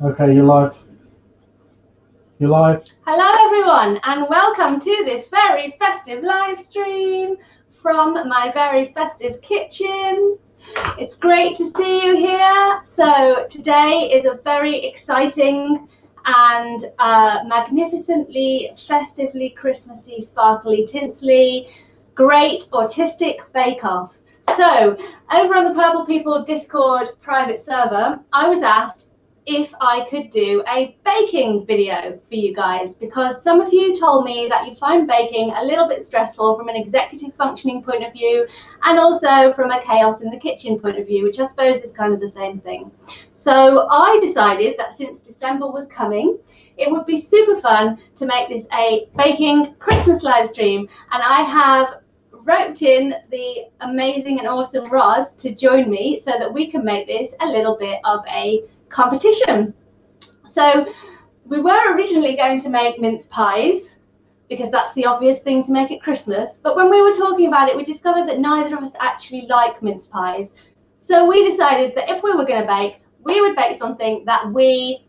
Okay, you're live. You're live. Hello everyone, and welcome to this very festive live stream from my very festive kitchen. It's great to see you here. So today is a very exciting and magnificently, festively, Christmassy, sparkly, tinsely, great autistic bake-off. So over on the Purple People Discord private server, I was asked if I could do a baking video for you guys, because some of you told me that you find baking a little bit stressful from an executive functioning point of view, and also from a chaos in the kitchen point of view, which I suppose is kind of the same thing. So I decided that since December was coming, it would be super fun to make this a baking Christmas live stream, and I have roped in the amazing and awesome Ros to join me so that we can make this a little bit of a competition. So we were originally going to make mince pies because that's the obvious thing to make at Christmas, but when we were talking about it, we discovered that neither of us actually like mince pies. So we decided that if we were going to bake, we would bake something that we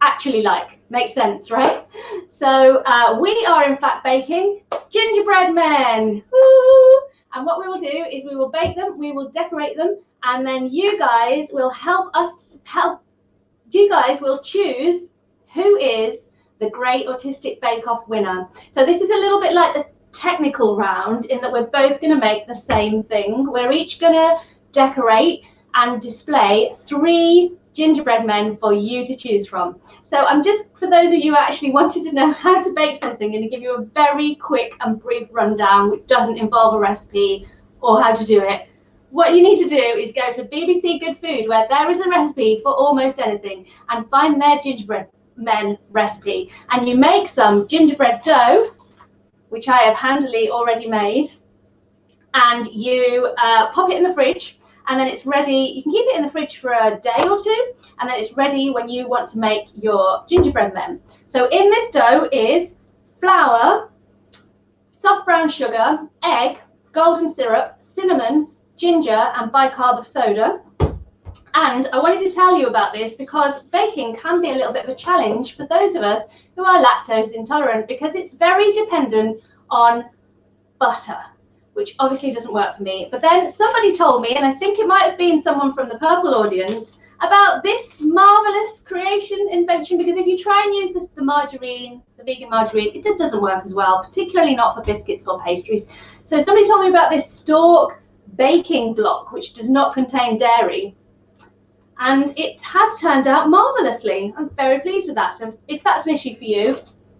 actually like. Makes sense, right? So we are in fact baking gingerbread men. Woo! And what we will do is we will bake them, we will decorate them, and then you guys will you guys will choose who is the Great Autistic Bake Off winner. So this is a little bit like the technical round in that we're both going to make the same thing. We're each going to decorate and display 3 gingerbread men for you to choose from. So I'm just, for those of you who actually wanted to know how to bake something, going to give you a very quick and brief rundown which doesn't involve a recipe or how to do it. What you need to do is go to BBC Good Food, where there is a recipe for almost anything, and find their gingerbread men recipe. And you make some gingerbread dough, which I have handily already made, and you pop it in the fridge, and then it's ready. You can keep it in the fridge for a day or two, and then it's ready when you want to make your gingerbread men. So in this dough is flour, soft brown sugar, egg, golden syrup, cinnamon, ginger, and bicarb of soda. And I wanted to tell you about this because baking can be a little bit of a challenge for those of us who are lactose intolerant, because it's very dependent on butter, which obviously doesn't work for me. But then somebody told me, and I think it might have been someone from the Purple audience, about this marvelous creation, invention, because if you try and use the margarine, the vegan margarine, it just doesn't work as well, particularly not for biscuits or pastries. So somebody told me about this Stork baking block, which does not contain dairy, and it has turned out marvelously. I'm very pleased with that. So if that's an issue for you,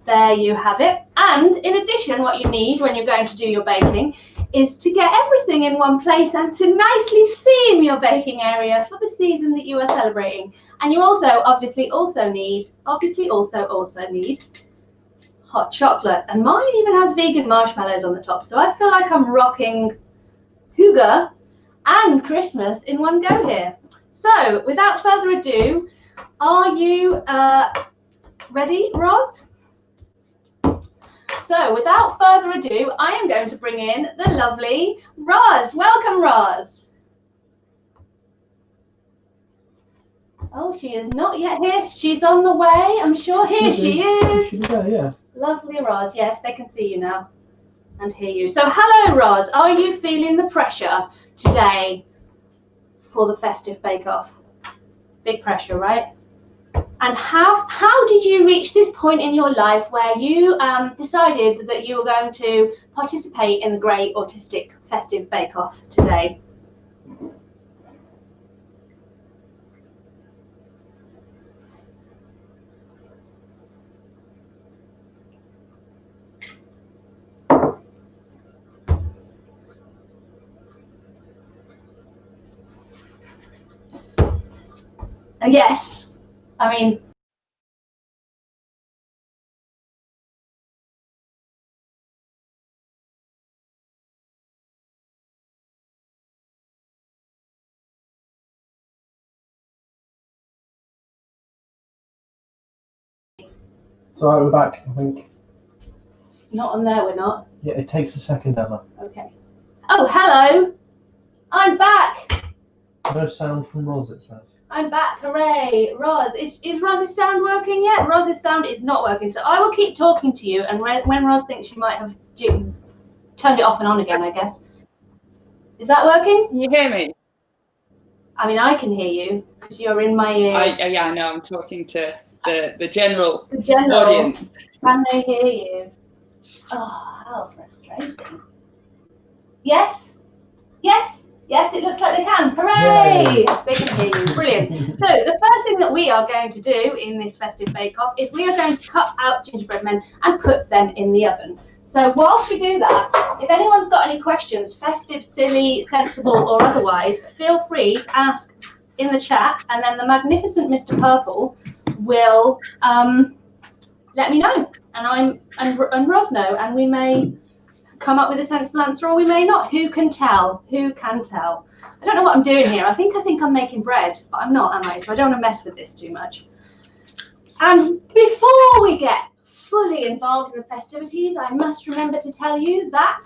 there you have it. And in addition, what you need when you're going to do your baking is to get everything in one place and to nicely theme your baking area for the season that you are celebrating. And you also obviously also need hot chocolate. And mine even has vegan marshmallows on the top. So I feel like I'm rocking Hygge and Christmas in one go here. So without further ado, are you ready, Ros? So without further ado, I am going to bring in the lovely Ros. Welcome, Ros. Oh, she is not yet here. She's on the way, I'm sure. Here she is. Should be there, yeah. Lovely, Ros. Yes, they can see you now and hear you. So hello, Ros. Are you feeling the pressure today for the festive bake-off? Big pressure, right? And how did you reach this point in your life where you decided that you were going to participate in the Great Autistic Festive Bake-Off today? Yes, I mean, Sorry, we're back, I think. not on there, we're not. Yeah, it takes a second, Emma. Okay. Oh, hello. I'm back. No sound from Ros, it says. I'm back, hooray! Ros, is Ros's sound working yet? Ros's sound is not working, so I will keep talking to you, and when Ros thinks she might have turned it off and on again, I guess. Is that working? Can you hear me? I mean, I can hear you, because you're in my ears. Yeah, I know, I'm talking to the general The audience. Can they hear you? Oh, how frustrating. Yes, it looks like they can. Hooray! Yay. They can hear you. Brilliant. So the first thing that we are going to do in this festive bake-off is we are going to cut out gingerbread men and put them in the oven. So whilst we do that, if anyone's got any questions, festive, silly, sensible, or otherwise, feel free to ask in the chat, and then the magnificent Mr. Purple will let me know, and Ros know, and we may come up with a sensible answer, or we may not. Who can tell? Who can tell? I don't know what I'm doing here. I think I'm making bread, but I'm not, am I? So I don't want to mess with this too much. And before we get fully involved in the festivities, I must remember to tell you that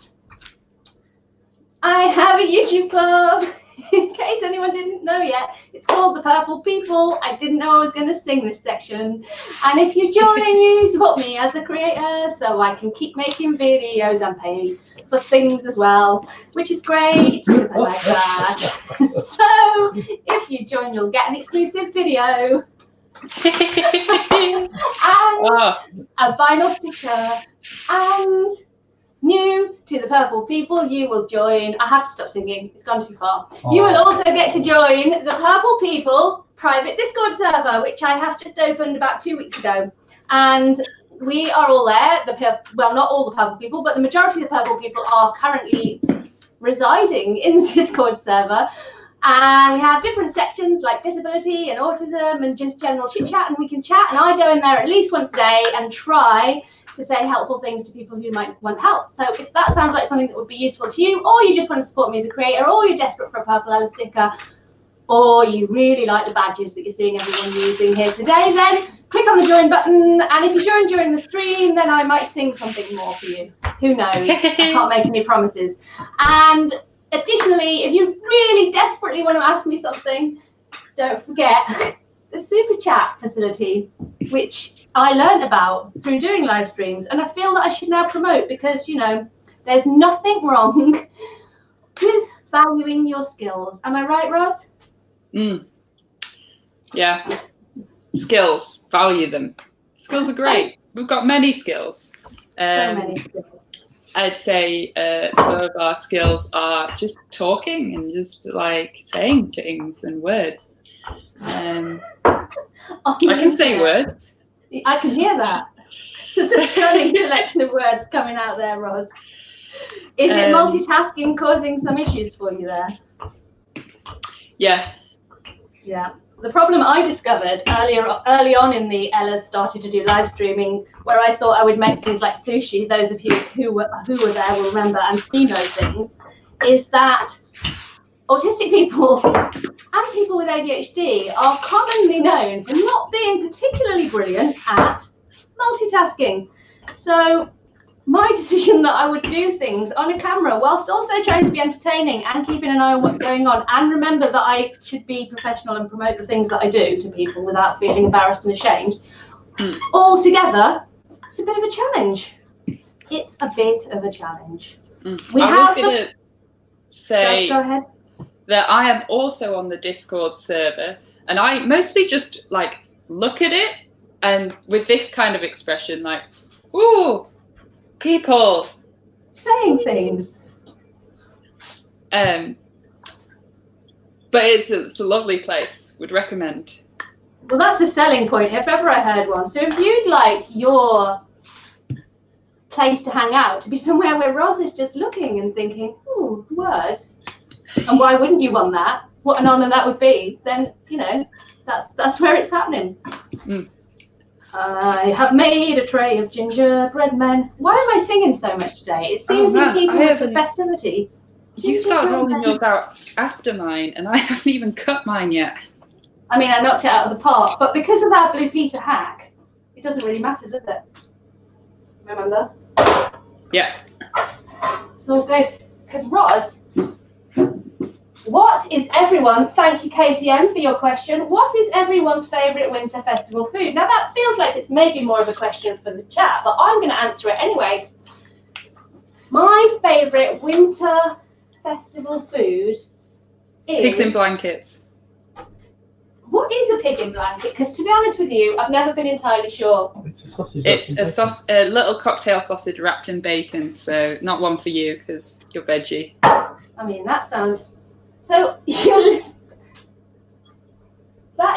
I have a YouTube club. In case anyone didn't know yet, it's called the Purple People. I didn't know I was going to sing this section. And if you join, you support me as a creator, so I can keep making videos and pay for things as well, which is great because I like that. So if you join, you'll get an exclusive video and a vinyl sticker, and new to the Purple People, you will join. I have to stop singing, it's gone too far. You will also get to join the Purple People private Discord server, which I have just opened about 2 weeks ago. And we are all there. Well, not all the Purple People, but the majority of the Purple People are currently residing in the Discord server. And we have different sections like disability and autism and just general chit chat, and we can chat. And I go in there at least once a day and try to say helpful things to people who might want help. So if that sounds like something that would be useful to you, or you just want to support me as a creator, or you're desperate for a Purple Ella sticker, or you really like the badges that you're seeing everyone using here today, then click on the join button. And if you join during the stream, then I might sing something more for you. Who knows? I can't make any promises. And additionally, if you really desperately want to ask me something, don't forget the super chat facility, which I learned about through doing live streams, and I feel that I should now promote, because, you know, there's nothing wrong with valuing your skills. Am I right, Ros? Yeah. Skills, value them. Skills are great. We've got many skills. So many skills. I'd say some of our skills are just talking and just like saying things and words. I can say words. I can hear that. There's a stunning selection of words coming out there, Ros. Is it multitasking causing some issues for you there? Yeah. Yeah. The problem I discovered early on in the Ellas started to do live streaming, where I thought I would make things like sushi. Those of you who were there will remember and see those things. Is that autistic people and people with ADHD are commonly known for not being particularly brilliant at multitasking. So my decision that I would do things on a camera whilst also trying to be entertaining and keeping an eye on what's going on, and remember that I should be professional and promote the things that I do to people without feeling embarrassed and ashamed, all together, it's a bit of a challenge. It's a bit of a challenge. I was going to say go ahead. that I am also on the Discord server, and I mostly just like look at it and with this kind of expression, like, ooh, people saying things. But it's a lovely place. Would recommend. Well, that's a selling point if ever I heard one. So if you'd like your place to hang out to be somewhere where Ros is just looking and thinking, ooh, words, and why wouldn't you want that? What an honour that would be. Then, you know, that's where it's happening. I have made a tray of gingerbread men. Why am I singing so much today? It seems in keeping with the festivity. You start rolling yours out after mine, and I haven't even cut mine yet. I mean, I knocked it out of the park, but because of our Blue Peter hack, it doesn't really matter, does it? Remember? Yeah. It's all good. Because Ros What is everyone, thank you KTM for your question, what is everyone's favourite winter festival food? Now that feels like it's maybe more of a question for the chat, but I'm going to answer it anyway. My favourite winter festival food is... Pigs in blankets. What is a pig in blanket? Because to be honest with you, I've never been entirely sure. It's a sausage. It's a little cocktail sausage wrapped in bacon, so not one for you because you're veggie. I mean, that sounds... So, that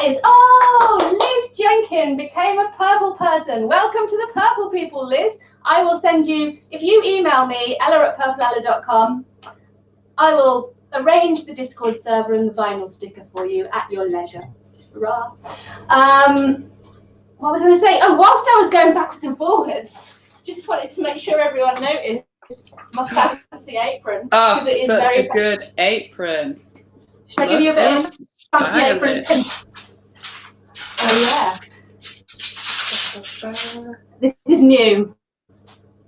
is... Oh, Liz Jenkin became a purple person. Welcome to the purple people, Liz. I will send you... If you email me, ella@purpleella.com, I will arrange the Discord server and the vinyl sticker for you at your leisure. Hurrah. What was I going to say? Oh, whilst I was going backwards and forwards, just wanted to make sure everyone noticed my fancy apron. Oh, such a good apron. Should I give you a bit of a fancy apron? Oh, yeah. This is new.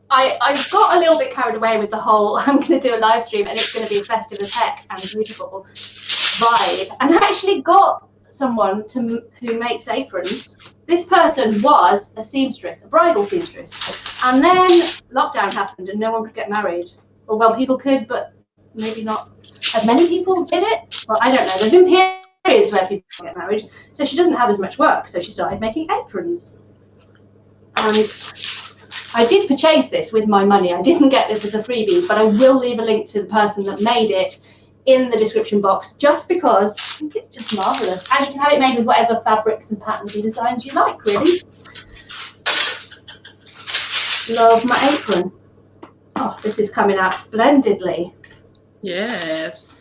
I got a little bit carried away with the whole I'm going to do a live stream and it's going to be festive as heck and beautiful vibe, and I actually got someone who makes aprons. This person was a seamstress, a bridal seamstress, and then lockdown happened and no one could get married. Or well, people could, but maybe not as many people did it. Well, I don't know. There's been periods where people get married, so she doesn't have as much work, so she started making aprons. And I did purchase this with my money. I didn't get this as a freebie, but I will leave a link to the person that made it in the description box, just because I think it's just marvellous. And you can have it made with whatever fabrics and patterns and designs you like, really. Love my apron. Oh, this is coming out splendidly. Yes.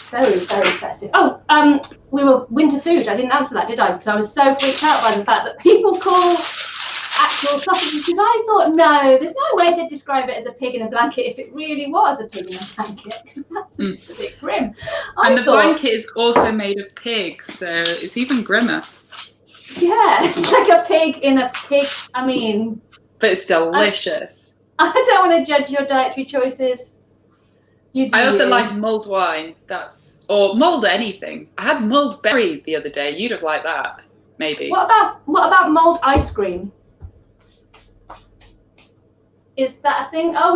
Very, very impressive. Oh, we were winter food. I didn't answer that, did I? Because I was so freaked out by the fact that people call actual sausages, because I thought, no, there's no way to describe it as a pig in a blanket if it really was a pig in a blanket, because that's just a bit grim. And the blanket is also made of pig, so it's even grimmer. Yeah, it's like a pig in a pig, I mean... But it's delicious. I don't want to judge your dietary choices. You do. I also like mulled wine, or mulled anything. I had mulled berry the other day, you'd have liked that, maybe. What about mulled ice cream? Is that a thing? Oh,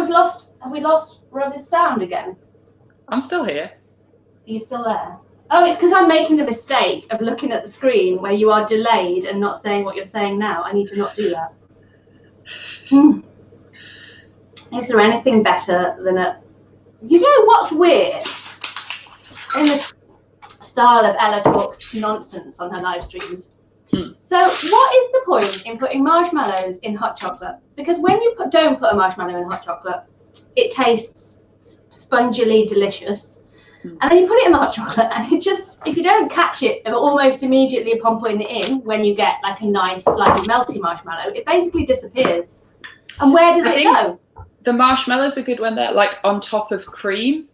have we lost Ros's sound again? I'm still here. Are you still there? Oh, it's because I'm making the mistake of looking at the screen where you are delayed and not saying what you're saying now. I need to not do that. Is there anything better than you know what's weird? In the style of Ella talks nonsense on her live streams. So what is the point in putting marshmallows in hot chocolate? Because when you don't put a marshmallow in hot chocolate, it tastes spongily delicious. And then you put it in the hot chocolate and it just, if you don't catch it almost immediately upon putting it in, when you get like a nice, slightly melty marshmallow, it basically disappears. And where does it go? The marshmallows are good when they're like on top of cream.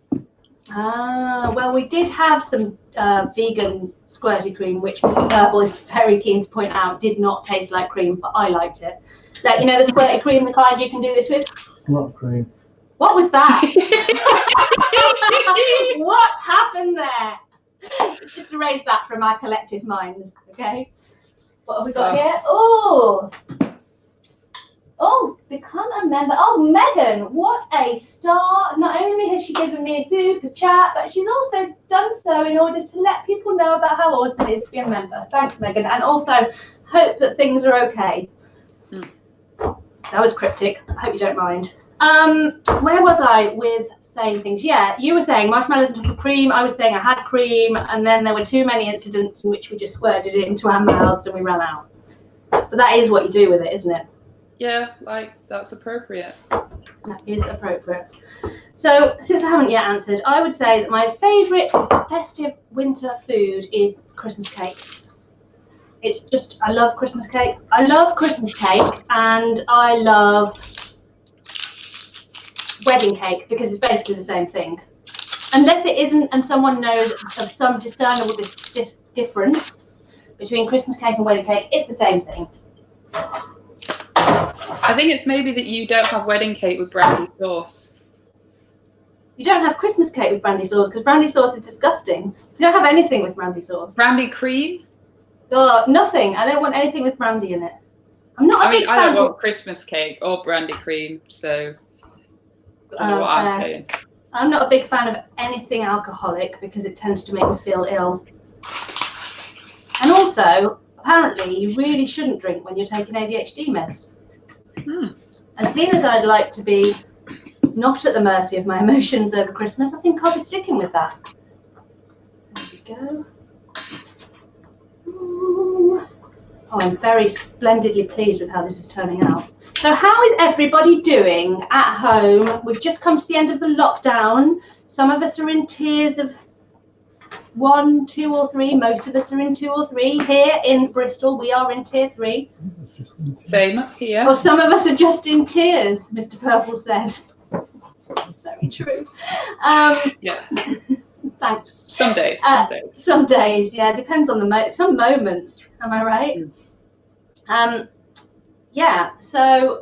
Ah, well, we did have some vegan squirty cream, which Mr. Purple is very keen to point out did not taste like cream, but I liked it. Like, you know, the squirty cream, the kind you can do this with? It's not cream. What was that? What happened there? Let's just erase that from our collective minds, okay? What have we got here? Oh, become a member. Oh, Megan, what a star. Not only has she given me a super chat, but she's also done so in order to let people know about how awesome it is to be a member. Thanks, Megan. And also, hope that things are okay. That was cryptic. I hope you don't mind. Where was I with saying things? Yeah, you were saying marshmallows on top of cream. I was saying I had cream, and then there were too many incidents in which we just squirted it into our mouths and we ran out. But that is what you do with it, isn't it? Yeah, like, that's appropriate. That is appropriate. So, since I haven't yet answered, I would say that my favourite festive winter food is Christmas cake. It's just, I love Christmas cake. I love Christmas cake, and I love wedding cake, because it's basically the same thing. Unless it isn't, and someone knows of some discernible difference between Christmas cake and wedding cake, it's the same thing. I think it's maybe that you don't have wedding cake with brandy sauce. You don't have Christmas cake with brandy sauce because brandy sauce is disgusting. You don't have anything with brandy sauce. Brandy cream? Oh, nothing. I don't want anything with brandy in it. I'm not a big fan. I don't want Christmas cake or brandy cream, so I don't know what I'm saying. I'm not a big fan of anything alcoholic because it tends to make me feel ill. And also, apparently, you really shouldn't drink when you're taking ADHD meds. And seeing as I'd like to be not at the mercy of my emotions over Christmas, I think I'll be sticking with that. There we go. Ooh. Oh, I'm very splendidly pleased with how this is turning out. So how is everybody doing at home? We've just come to the end of the lockdown. Some of us are in tiers of 1, 2 or 3. Most of us are in 2 or 3. Here in Bristol, we are in tier 3. Same up here. Or some of us are just in tears, Mr. Purple said. That's very true. Yeah. Thanks. Some days. Some days, yeah. Depends on the some moments. Am I right? Yeah. So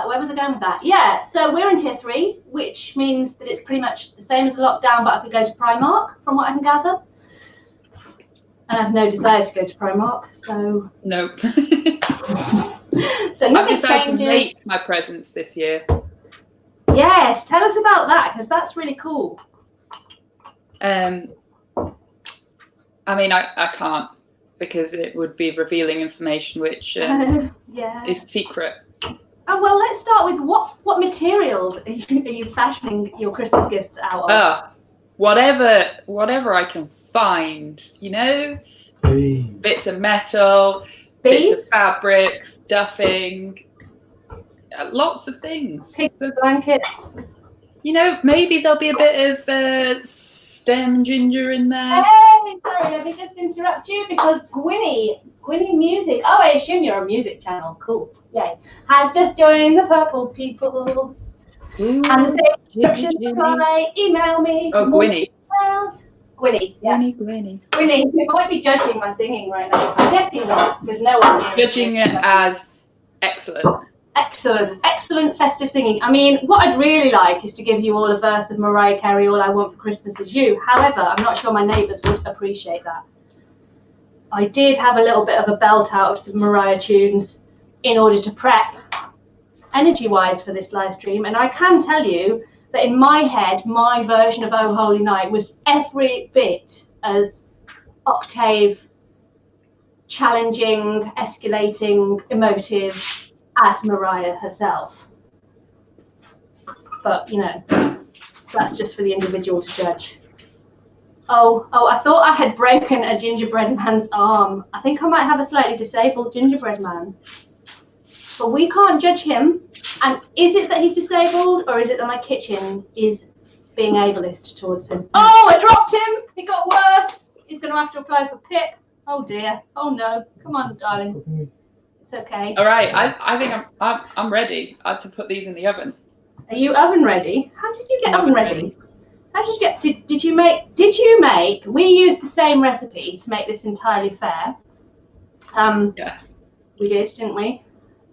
where was I going with that? Yeah. So we're in tier 3, which means that it's pretty much the same as a lockdown, but I could go to Primark, from what I can gather. And I have no desire to go to Primark, so. Nope. So I've decided changes. to make my presents this year. Yes, tell us about that because that's really cool. I mean, I can't because it would be revealing information which is secret. Oh well, let's start with what materials are you fashioning your Christmas gifts out of? Whatever I can find, you know, bits of metal, bits of fabric, stuffing, lots of things. Blankets. You know, maybe there'll be a bit of stem ginger in there. Hey, sorry, let me just interrupt you because Gwynny Music, oh, I assume you're a music channel, cool, yay, has just joined the Purple people. Ooh, and the same instructions apply, email me. Oh, Gwynny. Gwynny, yeah. Gwynny. Gwynny, you might be judging my singing right now. I'm guessing not, because no one here. Judging it as excellent. Excellent festive singing. I mean, what I'd really like is to give you all a verse of Mariah Carey, All I Want for Christmas Is You. However, I'm not sure my neighbours would appreciate that. I did have a little bit of a belt out of some Mariah tunes in order to prep energy-wise for this live stream, and I can tell you that in my head, my version of Oh Holy Night was every bit as octave, challenging, escalating, emotive as Mariah herself. But, you know, that's just for the individual to judge. Oh, I thought I had broken a gingerbread man's arm. I think I might have a slightly disabled gingerbread man. But we can't judge him. And is it that he's disabled, or is it that my kitchen is being ableist towards him? Oh, I dropped him! It got worse! He's going to have to apply for PIP. Oh dear. Oh no. Come on, darling. It's okay. All right, I think I'm ready to put these in the oven. Are you oven ready? How did you get oven ready? How did you get? Did you make? We used the same recipe to make this entirely fair. Yeah. We did, didn't we?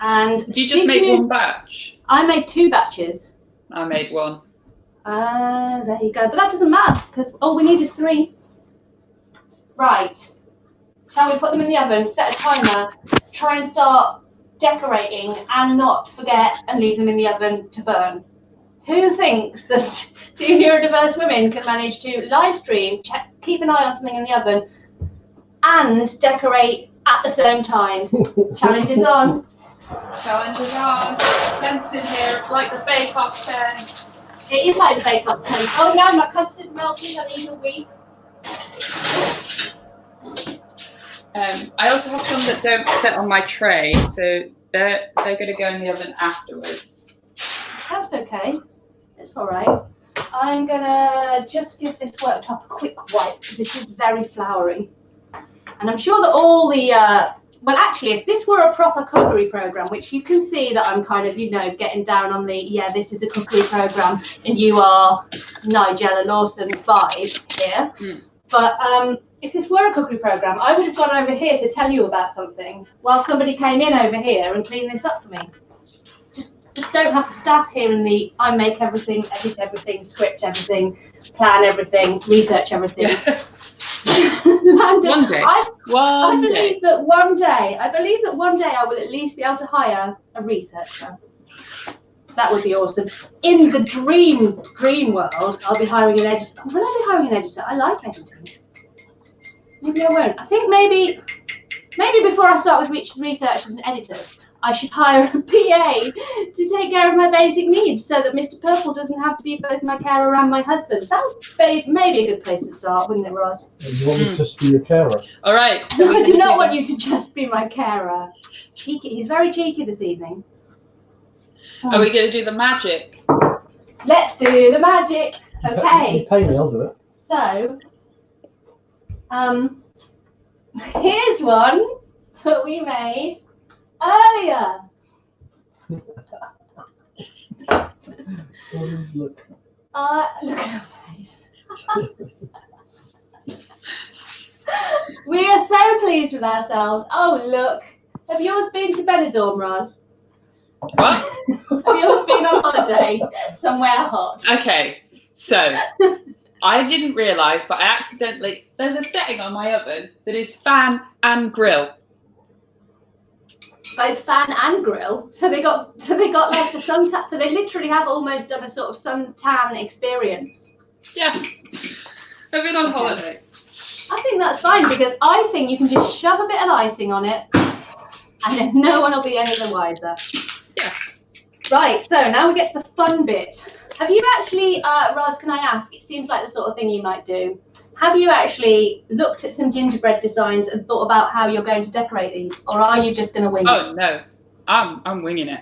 And did you just make one batch? I made 2 batches. I made 1. There you go. But that doesn't matter because all we need is 3. Right. Shall we put them in the oven, set a timer, try and start decorating and not forget and leave them in the oven to burn? Who thinks that 2 neurodiverse women can manage to live stream, keep an eye on something in the oven and decorate at the same time? Challenge is on. Challenge is on. Tents in here. It's like the bake-off tent. It is like the bake-off tent. Oh no, my custard melted. I need a week. I also have some that don't fit on my tray, so they're going to go in the oven afterwards. That's okay. It's all right. I'm gonna just give this worktop a quick wipe because this is very floury, and I'm sure that all the well, actually, if this were a proper cookery program, which you can see that I'm kind of, you know, getting down on the this is a cookery program, and you are Nigella Lawson vibe here. But if this were a cookery program, I would have gone over here to tell you about something while somebody came in over here and cleaned this up for me. Just just don't have the staff here in the I make everything, edit everything, script everything, plan everything, research everything. Yeah. One day. I believe that one day I will at least be able to hire a researcher. That would be awesome. In the dream world, I'll be hiring an editor. Will I be hiring an editor? I like editing. Maybe I won't. I think maybe before I start with researchers and editors, I should hire a PA to take care of my basic needs so that Mr. Purple doesn't have to be both my carer and my husband. That would maybe a good place to start, wouldn't it, Ros? You want me to just be your carer? All right. No, I do not want you to just be my carer. Cheeky. He's very cheeky this evening. Are we going to do the magic? Let's do the magic. Okay. You pay me, I'll do it. So, here's one that we made earlier. What does look? Look at her face. We are so pleased with ourselves. Oh, look. Have yours been to Benidorm, Ros? What? Have yours been on holiday somewhere hot? Okay, so I didn't realise, but I accidentally, there's a setting on my oven that is fan and grill. Both fan and grill. So they got like the suntan. So they literally have almost done a sort of suntan experience. Yeah, I've been on holiday. I think that's fine because I think you can just shove a bit of icing on it, and then no one will be any the wiser. Yeah. Right. So now we get to the fun bit. Have you actually, Ros? Can I ask? It seems like the sort of thing you might do. Have you actually looked at some gingerbread designs and thought about how you're going to decorate these, or are you just going to wing it? Oh no, I'm winging it.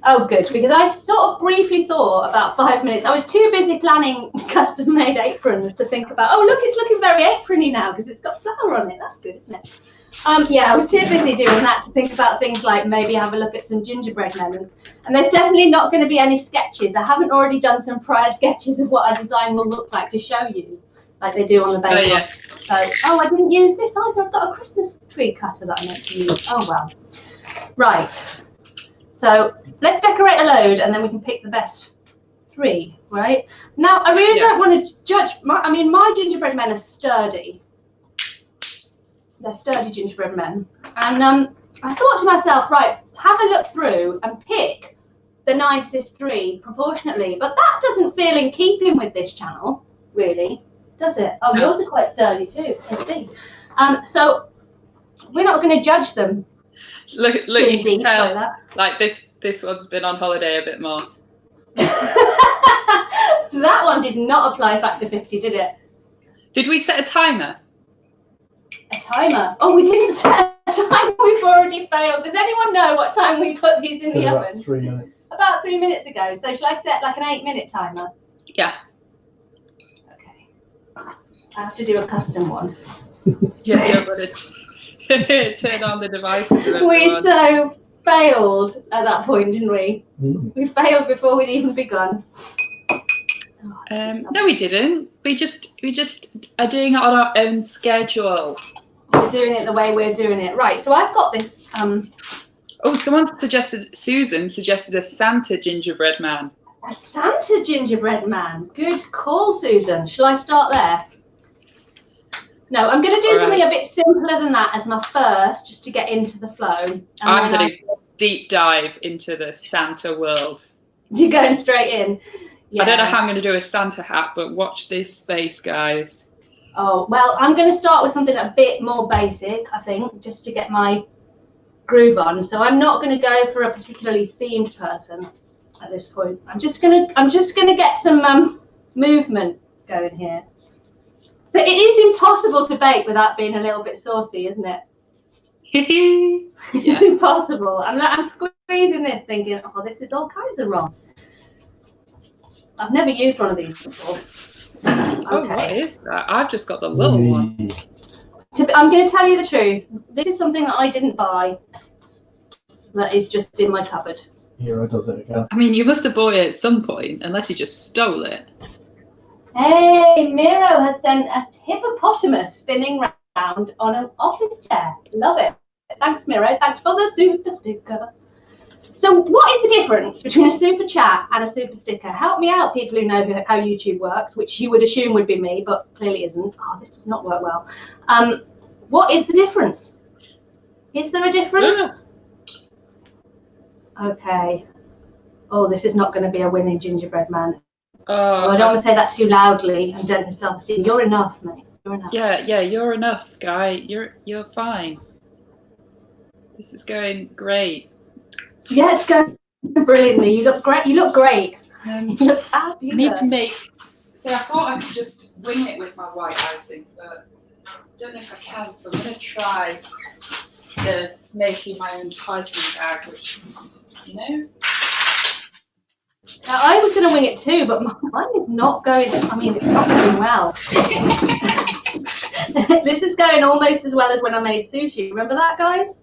Oh, good, because I sort of briefly thought about 5 minutes. I was too busy planning custom-made aprons to think about. Oh, look, it's looking very aprony now because it's got flour on it. That's good, isn't it? Yeah, I was too busy doing that to think about things like maybe have a look at some gingerbread men. And there's definitely not going to be any sketches. I haven't already done some prior sketches of what our design will look like to show you, like they do on the bake. Oh, yeah. So, I didn't use this either. I've got a Christmas tree cutter that I meant to use. Oh, well. Right. So let's decorate a load and then we can pick the best 3, right? Now, I really don't want to judge. My gingerbread men are sturdy. They're sturdy gingerbread men. And I thought to myself, right, have a look through and pick the nicest 3 proportionately. But that doesn't feel in keeping with this channel, really, does it? Oh, yours are quite sturdy too, I see. So we're not going to judge them. Look, you can tell, like this one's been on holiday a bit more. That one did not apply factor 50, did it? Did we set a timer? A timer? Oh, we didn't set a timer. We've already failed. Does anyone know what time we put these in the oven? About 3 minutes. About 3 minutes ago. So shall I set like an 8-minute timer? Yeah. Okay. I have to do a custom one. Yeah, don't want to turn on the devices. We so failed at that point, didn't we? Mm. We failed before we'd even begun. No, we didn't. We just are doing it on our own schedule. We're doing it the way we're doing it. Right, so I've got this. Oh, Susan suggested a Santa gingerbread man. A Santa gingerbread man. Good call, Susan. Shall I start there? No, I'm going to do something a bit simpler than that as my first, just to get into the flow. I'm going to deep dive into the Santa world. You're going straight in. Yeah. I don't know how I'm going to do a Santa hat, but watch this space, guys. Oh, well, I'm going to start with something a bit more basic, I think, just to get my groove on. So I'm not going to go for a particularly themed person at this point. I'm just going to get some movement going here. So it is impossible to bake without being a little bit saucy, isn't it? It's impossible. I'm squeezing this thinking, oh, this is all kinds of wrong. I've never used one of these before. Oh, what is that? I've just got the little one. I'm going to tell you the truth. This is something that I didn't buy. That is just in my cupboard. Hero does it again. I mean, you must have bought it at some point, unless you just stole it. Hey, Miro has sent a hippopotamus spinning round on an office chair. Love it. Thanks, Miro. Thanks for the super sticker. So what is the difference between a super chat and a super sticker? Help me out, people who know how YouTube works, which you would assume would be me, but clearly isn't. Oh, this does not work well. What is the difference? Is there a difference? Okay. Oh, this is not going to be a winning gingerbread man. I don't want to say that too loudly and dent his self-esteem. You're enough, mate. You're enough. Yeah, you're enough, guy. You're fine. This is going great. Yeah, it's going brilliantly. You look great. You look great. You look fabulous. I need to make. So I thought I could just wing it with my white icing, but I don't know if I can. So I'm going to try making my own piping bag, which, you know. Now, I was going to wing it too, but mine is not going. I mean, it's not going well. This is going almost as well as when I made sushi. Remember that, guys?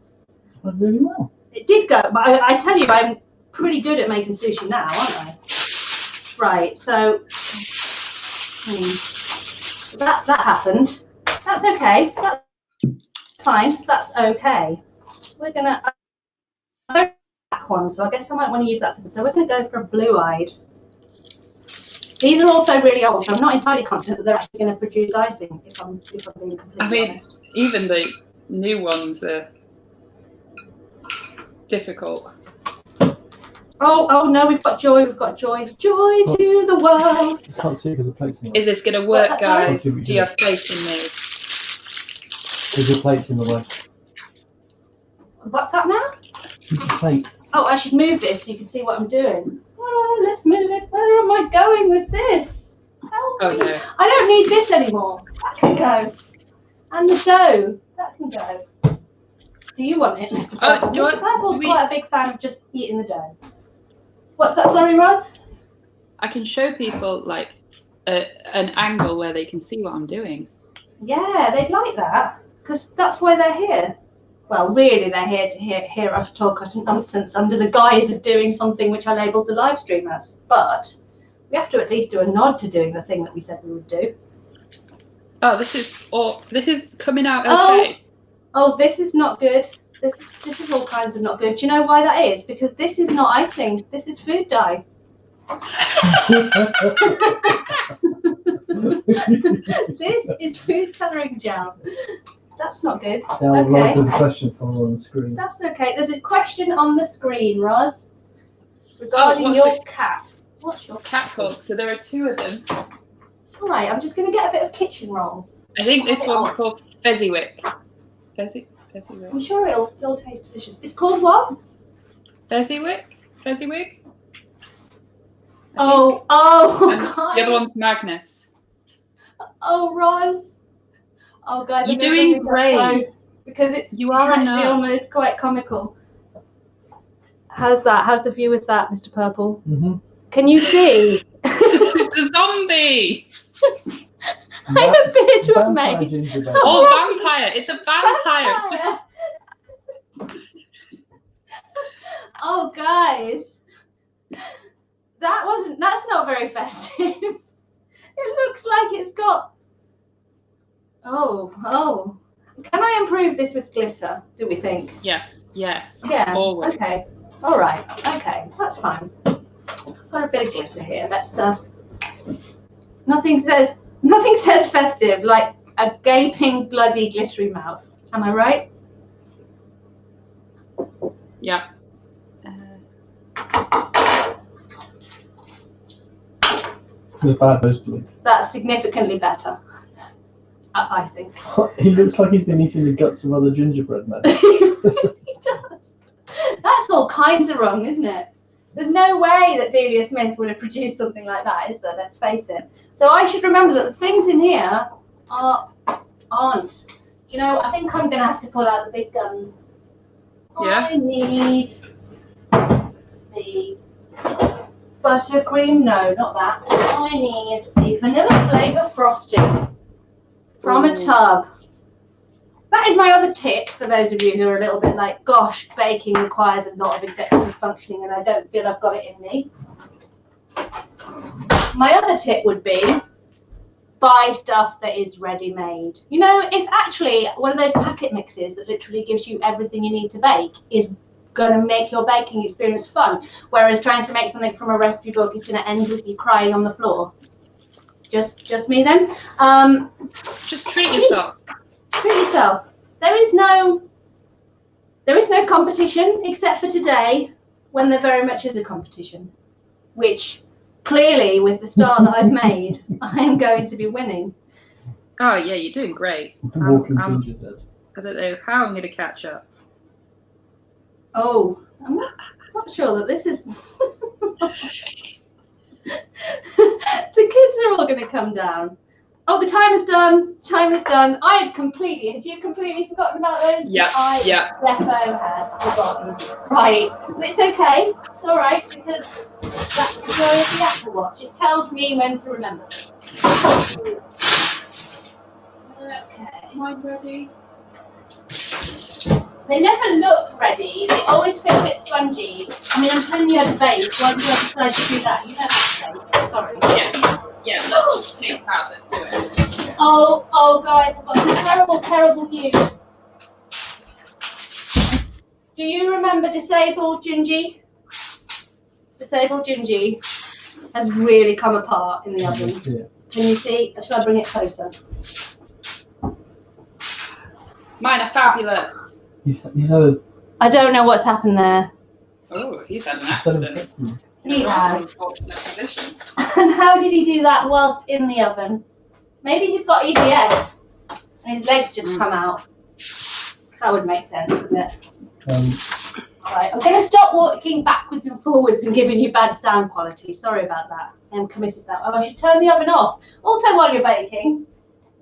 Went really well. It did go, but I tell you, I'm pretty good at making sushi now, aren't I? Right, so that happened. That's okay. That's fine. That's okay. We're gonna black one, so I guess I might want to use that for. So we're gonna go for a blue-eyed. These are also really old, so I'm not entirely confident that they're actually going to produce icing. If I'm being completely honest. Even the new ones are difficult. Oh no, we've got joy to the world. I can't see because the plate's in the way. Is this going to work, guys? Do you have faith in me? There's your plate's in the way. What's that now? There's a plate. Oh, I should move this so you can see what I'm doing. Oh, let's move it. Where am I going with this? Help me. No. I don't need this anymore. That can go. And the dough. That can go. Do you want it, Mr. Purple? Mr. Purple's quite a big fan of just eating the dough. What's that, sorry, Ros? I can show people like an angle where they can see what I'm doing. Yeah, they'd like that because that's why they're here. Well, really, they're here to hear us talk nonsense under the guise of doing something which I labelled the live stream as. But we have to at least do a nod to doing the thing that we said we would do. Oh, this is coming out okay. Oh, this is not good. This is all kinds of not good. Do you know why that is? Because this is not icing. This is food dye. This is food colouring gel. That's not good. Now, Okay. Ros, there's a question from on the screen. That's okay. There's a question on the screen, Ros, regarding your cat. What's your Cat called? So there are two of them. It's all right. I'm just going to get a bit of kitchen roll. I think this one's called Fezziwick. Fezziwick? I'm sure it'll still taste delicious. It's called what? Fezziwick? Fezziwick? Oh, God. The other one's Magnus. Oh, Ros. Oh, guys, You're doing great. Because it's are actually enough. almost quite comical. How's that? How's the view with that, Mr. Purple? Mm-hmm. Can you see? It's a zombie! I appear to have made. Oh, vampire! It's a vampire! It's just Oh, guys. That's not very festive. It looks like it's got. Oh. Can I improve this with glitter, do we think? Yes. Yeah. Always. Okay. All right. Okay. That's fine. Got a bit of glitter here. Let's. Nothing says festive like a gaping, bloody, glittery mouth. Am I right? Yeah. There's a bad nosebleed. That's significantly better. I think. He looks like he's been eating the guts of other gingerbread men. He really does. That's all kinds of wrong, isn't it? There's no way that Delia Smith would have produced something like that, is there? Let's face it. So I should remember that the things in here aren't. You know, I think I'm going to have to pull out the big guns. Yeah. I need the buttercream. No, not that. I need the vanilla flavour frosting from a tub. That is my other tip for those of you who are a little bit like, gosh, baking requires a lot of executive functioning and I don't feel I've got it in me. My other tip would be buy stuff that is ready-made. You know, if actually one of those packet mixes that literally gives you everything you need to bake is going to make your baking experience fun. Whereas trying to make something from a recipe book is going to end with you crying on the floor. Just me then. Just treat yourself. Treat yourself. There is no competition except for today, when there very much is a competition, which clearly with the start that I've made, I am going to be winning. Oh yeah, you're doing great. Walking gingerbread. I don't know how I'm going to catch up. Oh, I'm not sure that this is. The kids are all going to come down. Oh, the time is done. Time is done. Had you completely forgotten about those? Yeah. I defo had forgotten. Right. It's okay. It's all right, because that's the joy of the Apple Watch. It tells me when to remember. Okay. Am I ready? They never look ready. They always feel a bit spongy. I mean, I'm telling you how to bake. Why did you decide to do that? You don't have to bake. Sorry. Yeah, let's just take it out. Let's do it. Oh, guys, I've got some terrible news. Do you remember Disabled Gingy? Disabled Gingy has really come apart in the oven. Yeah. Can you see? Shall I bring it closer? Mine are fabulous. He's had a I don't know what's happened there. Oh, he's had an he's had a accident. vasectomy. He has. Unfortunate position. And how did he do that whilst in the oven? Maybe he's got EDS and his legs just come out. That would make sense, wouldn't it? Right, I'm going to stop walking backwards and forwards and giving you bad sound quality. Sorry about that. I'm committed that. Oh, I should turn the oven off. Also, while you're baking,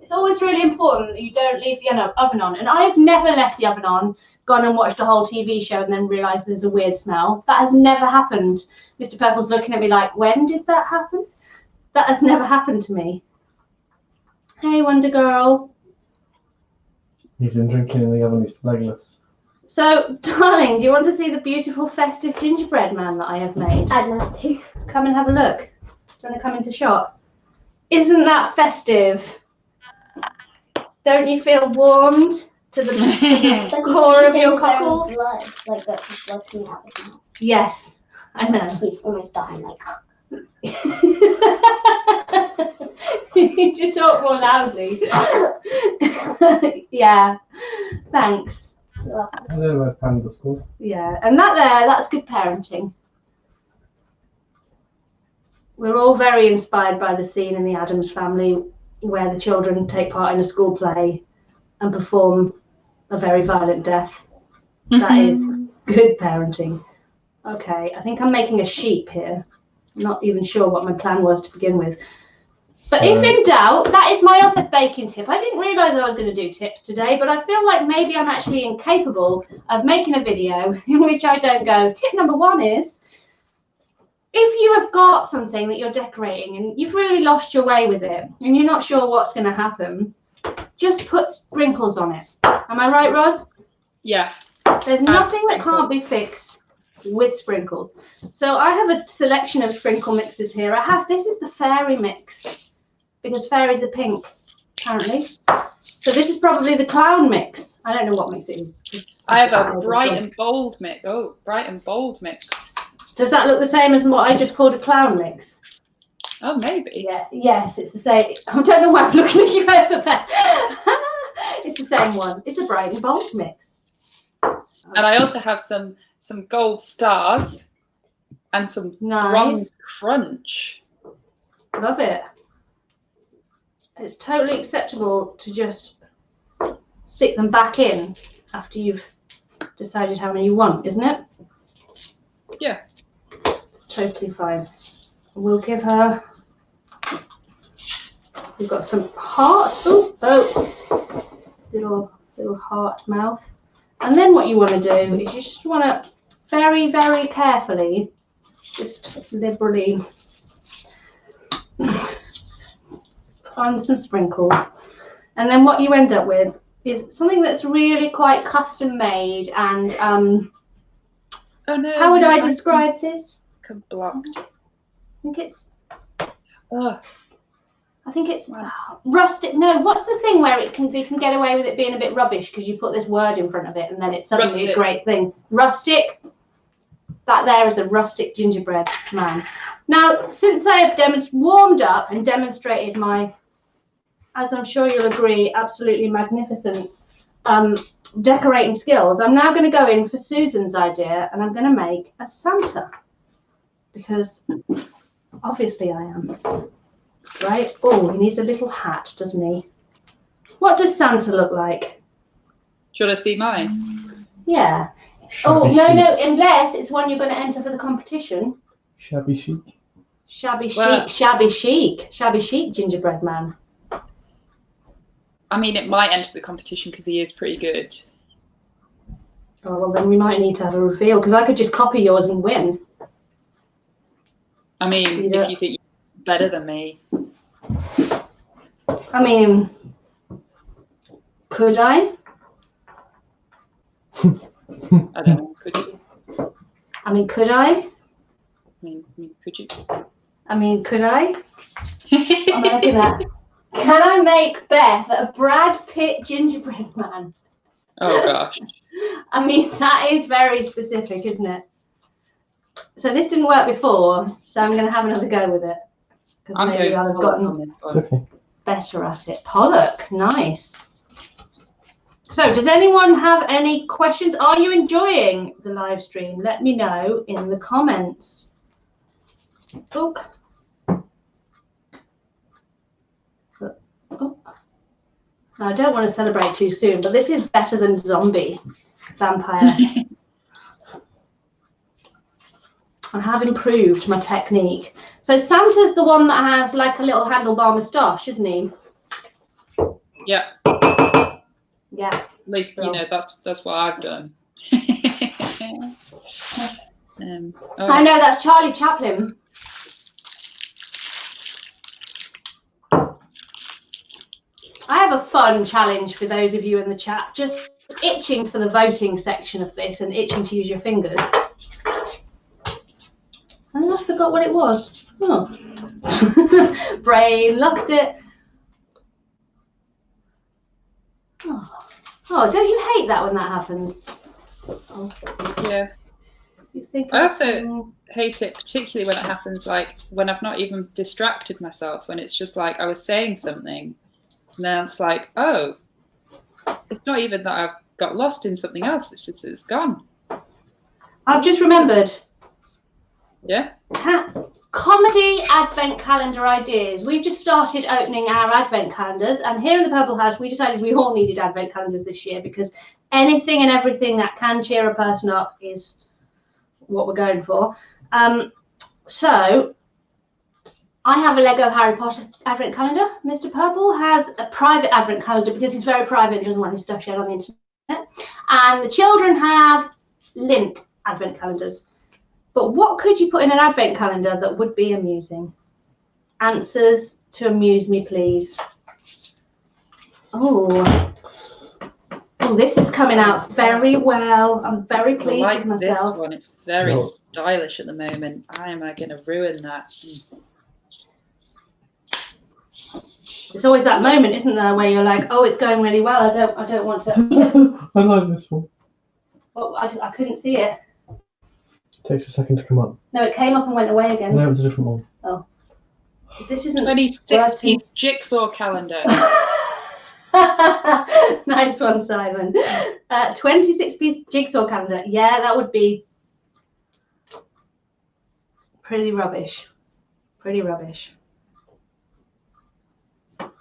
it's always really important that you don't leave the oven on. And I've never left the oven on, gone and watched a whole TV show and then realised there's a weird smell. That has never happened. Mr. Purple's looking at me like, when did that happen? That has never happened to me. Hey, Wonder Girl. He's been drinking in the oven. He's legless. So, darling, do you want to see the beautiful festive gingerbread man that I have made? I'd love to. Come and have a look. Do you want to come into shot? Isn't that festive? Don't you feel warmed to the core of your cockles? Blood, like the blood coming out of his mouth. Yes, I know. He's almost dying. Like, You need to talk more loudly. Yeah, thanks. I don't know where Panda's called. Yeah, and that's good parenting. We're all very inspired by the scene in the Addams Family where the children take part in a school play and perform a very violent death. That is good parenting. Okay, I think I'm making a sheep here. I'm not even sure what my plan was to begin with. But if in doubt, that is my other baking tip. I didn't realise I was going to do tips today, but I feel like maybe I'm actually incapable of making a video in which I don't go, tip number 1 is, if you have got something that you're decorating and you've really lost your way with it and you're not sure what's going to happen, just put sprinkles on it. Am I right, Ros? Yeah. There's nothing that can't be fixed with sprinkles. So I have a selection of sprinkle mixes here. This is the fairy mix because fairies are pink, apparently. So this is probably the clown mix. I don't know what mix it is. I have a bright and bold mix. Oh, bright and bold mix. Does that look the same as what I just called a clown mix? Oh, maybe. Yeah, yes, it's the same. I don't know why I'm looking at you over there. It's the same one. It's a bright and bold mix. And I also have some gold stars and some bronze crunch. Love it. It's totally acceptable to just stick them back in after you've decided how many you want, isn't it? Yeah. Totally fine. We'll give her. We've got some hearts. Oh, little heart mouth. And then what you want to do is you just want to very, very carefully, just liberally on some sprinkles. And then what you end up with is something that's really quite custom made and oh no. How would I describe this? Blocked. I think it's, Oh. I think it's rustic. No, what's the thing where they can get away with it being a bit rubbish because you put this word in front of it and then it's suddenly Rustic. a great thing. Rustic. That there is a rustic gingerbread man. Now, since I have warmed up and demonstrated my, as I'm sure you'll agree, absolutely magnificent decorating skills, I'm now going to go in for Susan's idea and I'm going to make a Santa. Because obviously I am. Right? Oh, he needs a little hat, doesn't he? What does Santa look like? Should I see mine? Yeah. Shabby No, chic. no, unless it's one you're going to enter for the competition. Shabby chic. Shabby Well- chic, shabby chic, shabby chic gingerbread man. I mean, it might enter the competition because he is pretty good. Oh, well, then we might need to have a reveal because I could just copy yours and win. I mean, Yeah. if you think you're better than me. I mean, could I? I don't know. Could you? I mean, could I? I mean, could you? I mean, could I? I'm looking at. Can I make Beth a Brad Pitt gingerbread man? Oh gosh. I mean, that is very specific, isn't it? So this didn't work before, so I'm going to have another go with it. Because I'm maybe going I'll have Pollock gotten on this It's one. okay. better at it. Pollock, nice. So does anyone have any questions? Are you enjoying the live stream? Let me know in the comments. Oh. Oh. I don't want to celebrate too soon, but this is better than zombie vampire. I have improved my technique. So Santa's the one that has like a little handlebar moustache, isn't he? Yeah. Yeah. At least you know that's what I've done. I know, that's Charlie Chaplin. I have a fun challenge for those of you in the chat, just itching for the voting section of this and itching to use your fingers. And I forgot what it was. Oh. Brain lost it. Oh, don't you hate that when that happens? Oh, Yeah. you think I also hate it particularly when it happens like when I've not even distracted myself, when it's just like I was saying something and then it's like, oh, it's not even that I've got lost in something else, it's just it's gone. I've just remembered. Yeah. Comedy advent calendar ideas. We've just started opening our advent calendars, and here in the Purple House we decided we all needed advent calendars this year because anything and everything that can cheer a person up is what we're going for. So I have a Lego Harry Potter advent calendar. Mr. Purple has a private advent calendar because he's very private and doesn't want his stuff shared on the internet. And the children have lint advent calendars. But what could you put in an advent calendar that would be amusing? Answers to amuse me, please. Oh, this is coming out very well. I'm very pleased I like with myself. this one. It's very No. stylish at the moment. How am I going to ruin that? It's always that moment, isn't there, where you're like, oh, it's going really well. I don't want to. I like this one. Oh, I couldn't see it. Takes a second to come up. No, it came up and went away again. No, it was a different one. This isn't 26-piece jigsaw calendar. Nice one, Simon. 26-piece jigsaw calendar. Yeah, that would be pretty rubbish. Pretty rubbish.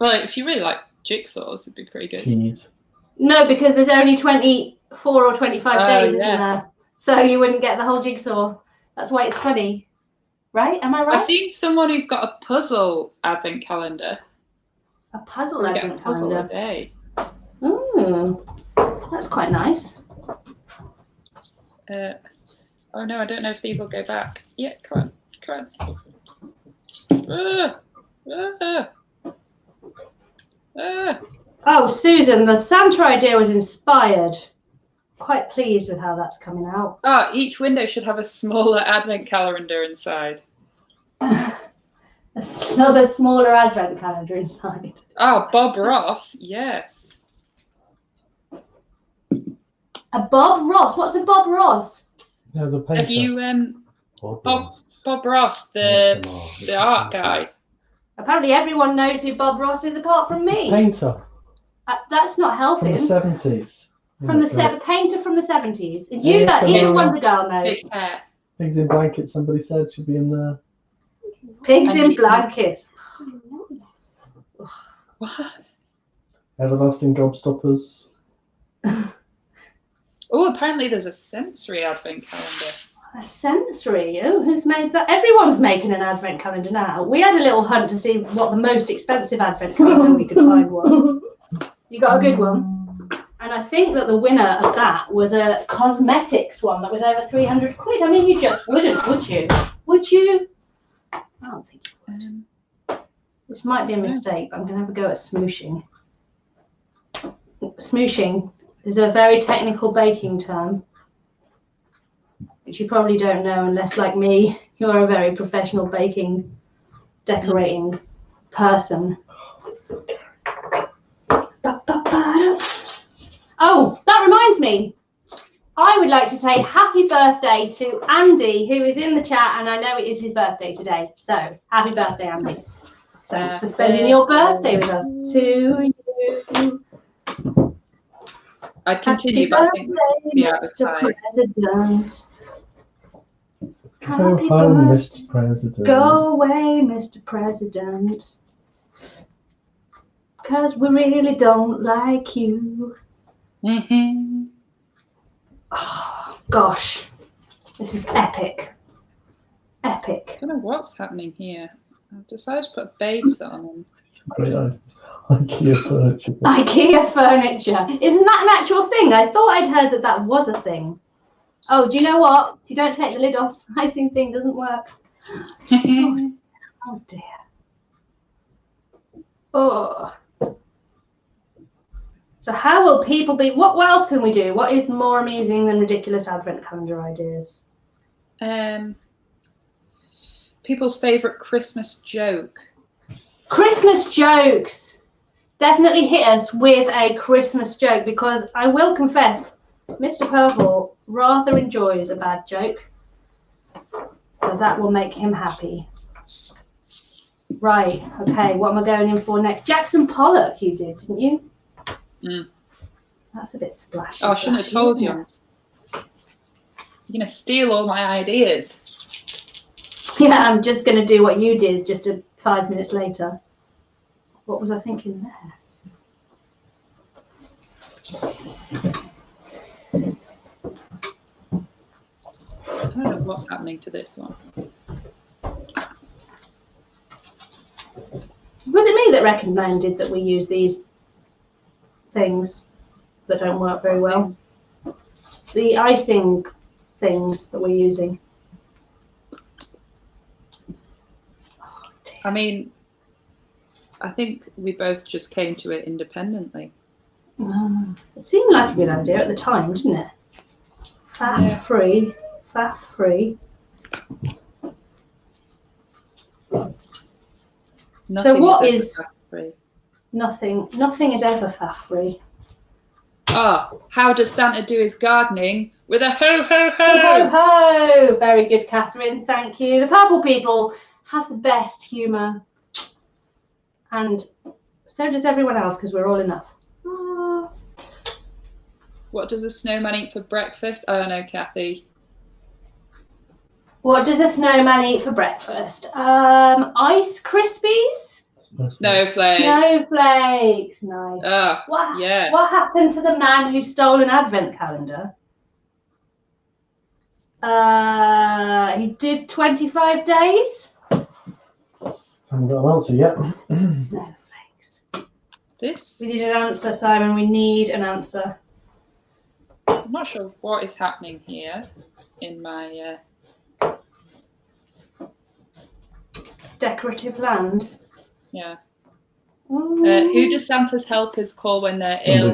Well, if you really like jigsaws, it'd be pretty good. Cheese. No, because there's only 24 or 25 days, isn't yeah. there? So you wouldn't get the whole jigsaw. That's why it's funny. Right? Am I right? I've seen someone who's got a puzzle advent calendar. A puzzle You get a advent puzzle a calendar. day. Ooh, that's quite nice. Oh no, I don't know if these will go back. Yeah, come on. Oh, Susan, the Santa idea was inspired. Quite pleased with how that's coming out. Oh, each window should have a smaller advent calendar inside. There Another smaller advent calendar inside. Oh, Bob Ross, yes. A Bob Ross. What's a Bob Ross? Yeah, the painter. Have you Bob Bob Ross. Bob Ross, ASMR. the art guy? Apparently everyone knows who Bob Ross is apart from me. Painter That's not from helping. the 70s. From the painter from the 70s. You here's one the girl knows. Big hair. Pigs in blankets. Somebody said should be in there. Pigs in blankets. What? Everlasting gobstoppers. Oh, apparently there's a sensory advent calendar. A sensory? Oh, who's made that? Everyone's making an advent calendar now. We had a little hunt to see what the most expensive advent calendar we could find was. You got a good one? And I think that the winner of that was a cosmetics one that was over 300 quid. I mean, you just wouldn't, would you? Would you? I don't think you would. This might be a mistake, but I'm going to have a go at smooshing. Smooshing is a very technical baking term, which you probably don't know unless, like me, you're a very professional baking, decorating person. Oh, that reminds me. I would like to say happy birthday to Andy, who is in the chat, and I know it is his birthday today. So, happy birthday, Andy. Thanks for spending your birthday with us. To you. I'd continue, but I think we'll be out of time. President. Go home, Mr. President. Go away, Mr. President. Because we really don't like you. Mm-hmm. Oh, gosh. This is epic. Epic. I don't know what's happening here. I've decided to put bass on. It's a great idea. IKEA furniture. IKEA furniture. Isn't that an actual thing? I thought I'd heard that that was a thing. Oh, do you know what? If you don't take the lid off, the icing thing doesn't work. Oh, dear. Oh. So how will people be? What else can we do? What is more amusing than ridiculous advent calendar ideas? People's favourite Christmas joke. Christmas jokes. Definitely hit us with a Christmas joke, because I will confess, Mr. Purple rather enjoys a bad joke. So that will make him happy. Right, okay, what am I going in for next? Jackson Pollock you did, didn't you? Mm. That's a bit splashy. Oh, I shouldn't have told you. You're going to steal all my ideas. Yeah, I'm just going to do what you did just 5 minutes later. What was I thinking there? I don't know what's happening to this one. Was it me that recommended that we use these things that don't work very well? The icing things that we're using. I mean, I think we both just came to it independently. It seemed like a good idea at the time, didn't it? Faff free. Faff free. Nothing So what is is ever free. nothing? Nothing is ever faff free. Oh, how does Santa do his gardening? With a ho ho Ho ho! ho! Very good, Catherine. Thank you. The purple people have the best humour, and so does everyone else, because we're all enough. What does a snowman eat for breakfast? I don't know, Kathy. What does a snowman eat for breakfast? Ice Krispies? Snowflakes. Snowflakes. Nice. Yes. What happened to the man who stole an advent calendar? He did 25 days. Haven't got an answer yet. Snowflakes. This? We need an answer, Simon. We need an answer. I'm not sure what is happening here in my... Decorative land. Yeah. Who does Santa's helpers call when they're ill?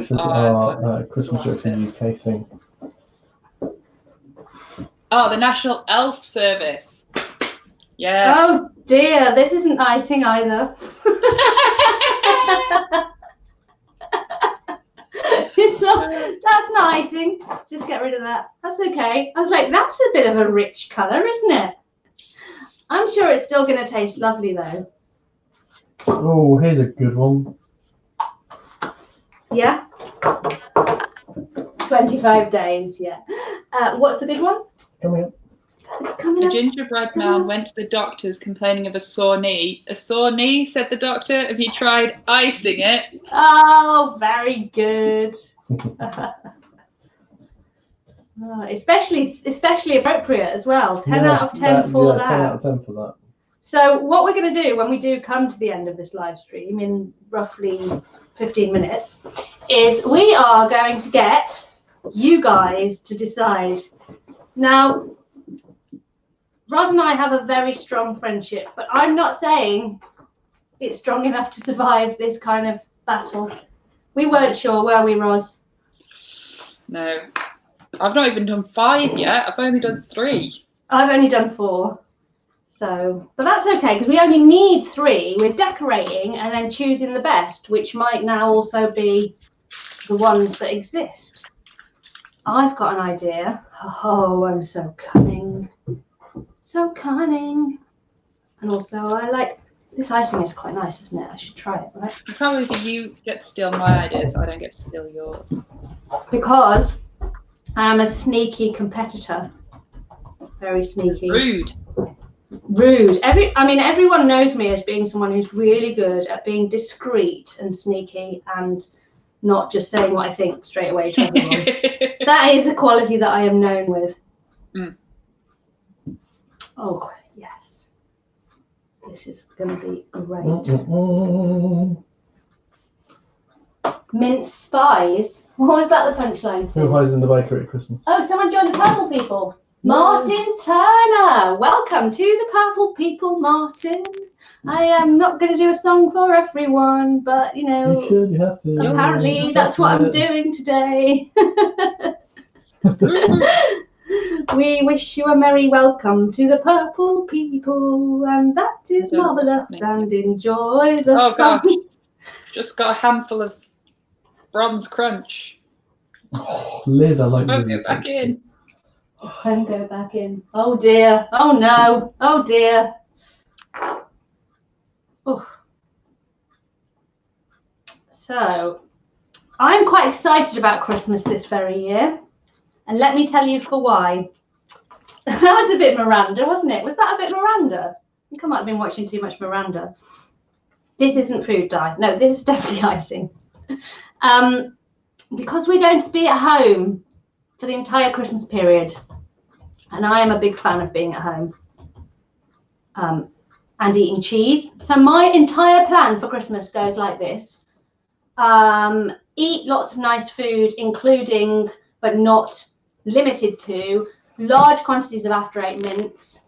Christmas jokes in the UK thing. Oh, the National Elf Service. Yes. Oh dear, this isn't icing either. That's not icing. Just get rid of that. That's okay. I was like, that's a bit of a rich colour, isn't it? I'm sure it's still going to taste lovely though. Oh, here's a good one. Yeah. 25 days, yeah. What's the good one? Coming up. It's coming A up. gingerbread man went to the doctors complaining of a sore knee. A sore knee, said the doctor. Have you tried icing it? Oh, very good. Oh, especially appropriate as well. 10 out of 10 for that. 10 out of 10 for that. So what we're going to do when we do come to the end of this live stream in roughly 15 minutes is we are going to get you guys to decide. Now, Ros and I have a very strong friendship, but I'm not saying it's strong enough to survive this kind of battle. We weren't sure, were we, Ros? No. I've not even done 5 yet. I've only done 3. I've only done 4. So, but that's okay because we only need 3. We're decorating and then choosing the best, which might now also be the ones that exist. I've got an idea. Oh, I'm so cunning. So cunning. And also I like, this icing is quite nice, isn't it? I should try it, right? I can't believe you get to steal my ideas. I don't get to steal yours. Because I'm a sneaky competitor. Very sneaky. Rude. Everyone knows me as being someone who's really good at being discreet and sneaky and not just saying what I think straight away to everyone. That is a quality that I am known with. Mm. Oh, yes. This is going to be great. Mince spies? What was that the punchline to? Who hides in the bakery at Christmas? Oh, someone joined the Purple People. Martin Turner. Welcome to the Purple People, Martin. I am not going to do a song for everyone, but you know, You have to. apparently that's what I'm doing today. We wish you a merry welcome to the Purple People, and that is marvellous, and enjoy the Oh fun. gosh, just got a handful of bronze crunch. Oh, Liz, I like Won't Liz. go back in. Won't go back in. Oh dear. Oh no. Oh dear. Oh. So, I'm quite excited about Christmas this very year, and let me tell you for why. That was a bit Miranda, wasn't it? Was that a bit Miranda? I think I might have been watching too much Miranda. This isn't food dye. No, this is definitely icing. Because we're going to be at home for the entire Christmas period, and I am a big fan of being at home and eating cheese. So my entire plan for Christmas goes like this. Eat lots of nice food, including, but not limited to, large quantities of after 8 mints,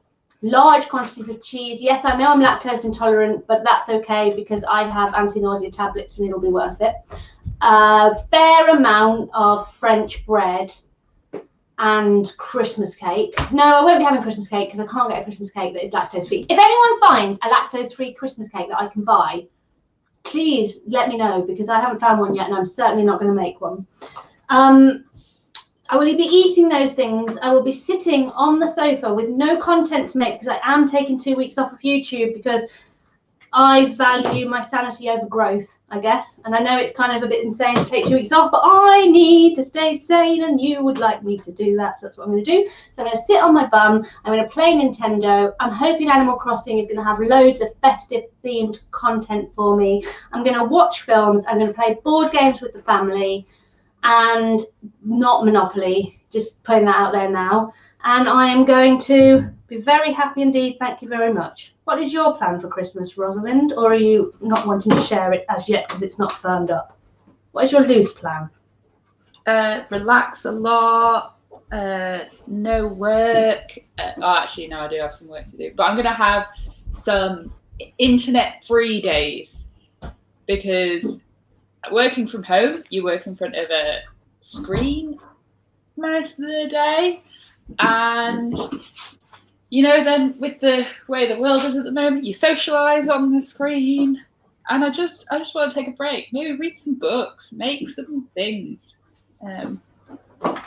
large quantities of cheese. Yes, I know I'm lactose intolerant, but that's okay because I have anti-nausea tablets and it'll be worth it. A fair amount of French bread and Christmas cake. No, I won't be having Christmas cake because I can't get a Christmas cake that is lactose free. If anyone finds a lactose free Christmas cake that I can buy, please let me know because I haven't found one yet and I'm certainly not going to make one. I will be eating those things. I will be sitting on the sofa with no content to make because I am taking 2 weeks off of YouTube because I value my sanity over growth, I guess. And I know it's kind of a bit insane to take 2 weeks off, but I need to stay sane and you would like me to do that. So that's what I'm going to do. So I'm going to sit on my bum. I'm going to play Nintendo. I'm hoping Animal Crossing is going to have loads of festive themed content for me. I'm going to watch films. I'm going to play board games with the family and not Monopoly. Just putting that out there now. And I am going to be very happy indeed. Thank you very much. What is your plan for Christmas, Rosalind? Or are you not wanting to share it as yet because it's not firmed up? What is your loose plan? Relax a lot. No work. Actually, no, I do have some work to do. But I'm going to have some internet-free days because working from home, you work in front of a screen most of the day. And you know, then with the way the world is at the moment, you socialise on the screen, and I just want to take a break. Maybe read some books, make some things,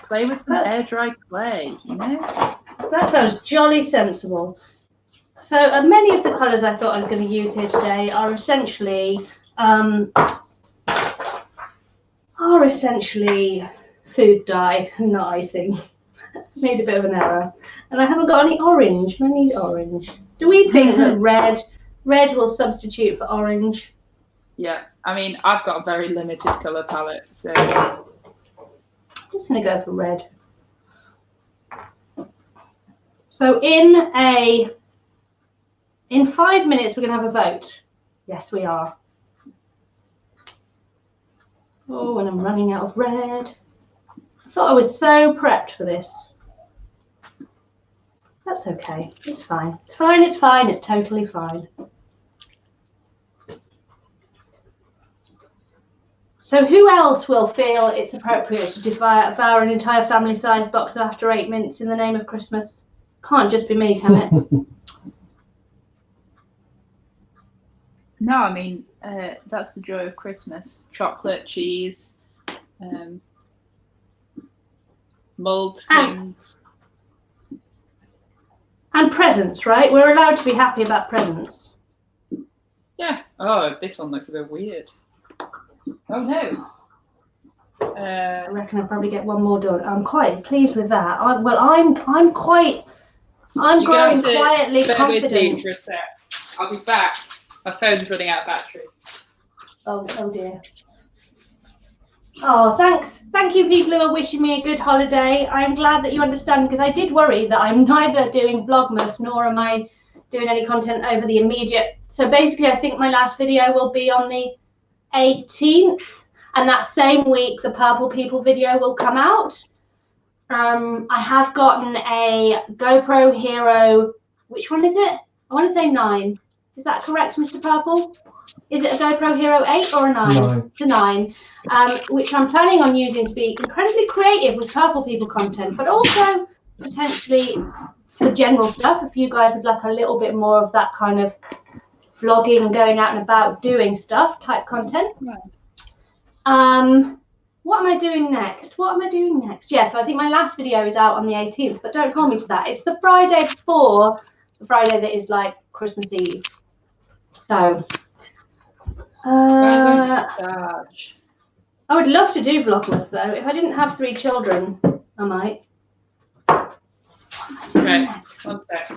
play with some air dry clay. You know. That sounds jolly sensible. So many of the colours I thought I was going to use here today are essentially food dye, not icing. Made a bit of an error. And I haven't got any orange. I need orange. Do we think that red will substitute for orange? Yeah, I mean, I've got a very limited colour palette, so I'm just going to go for red. So in 5 minutes we're going to have a vote. Yes, we are. Oh, and I'm running out of red. I thought I was so prepped for this. That's okay. It's fine. It's fine. It's fine. It's totally fine. So who else will feel it's appropriate to devour an entire family-sized box of After 8 Mints in the name of Christmas? Can't just be me, can it? no, I mean, that's the joy of Christmas. Chocolate, cheese, mulled things. And presents, right? We're allowed to be happy about presents. Yeah. Oh, this one looks a bit weird. Oh no. I reckon I'll probably get one more done. I'm quite pleased with that. I'm growing quietly confident. With me for a sec. I'll be back. My phone's running out of battery. Oh dear. Oh, thanks. Thank you, people who are wishing me a good holiday. I'm glad that you understand, because I did worry that I'm neither doing Vlogmas nor am I doing any content over the immediate. So basically, I think my last video will be on the 18th, and that same week the Purple People video will come out. I have gotten a GoPro Hero. Which one is it? I want to say 9. Is that correct, Mr. Purple? Is it a GoPro Hero 8 or a 9? 9. It's a 9, which I'm planning on using to be incredibly creative with Purple People content, but also potentially for general stuff, if you guys would like a little bit more of that kind of vlogging, going out and about, doing stuff type content. What am I doing next? Yeah, so I think my last video is out on the 18th, but don't hold me to that. It's the Friday before the Friday that is like Christmas Eve. So I would love to do Vlogmas though. If I didn't have 3 children, I might. Right, one sec.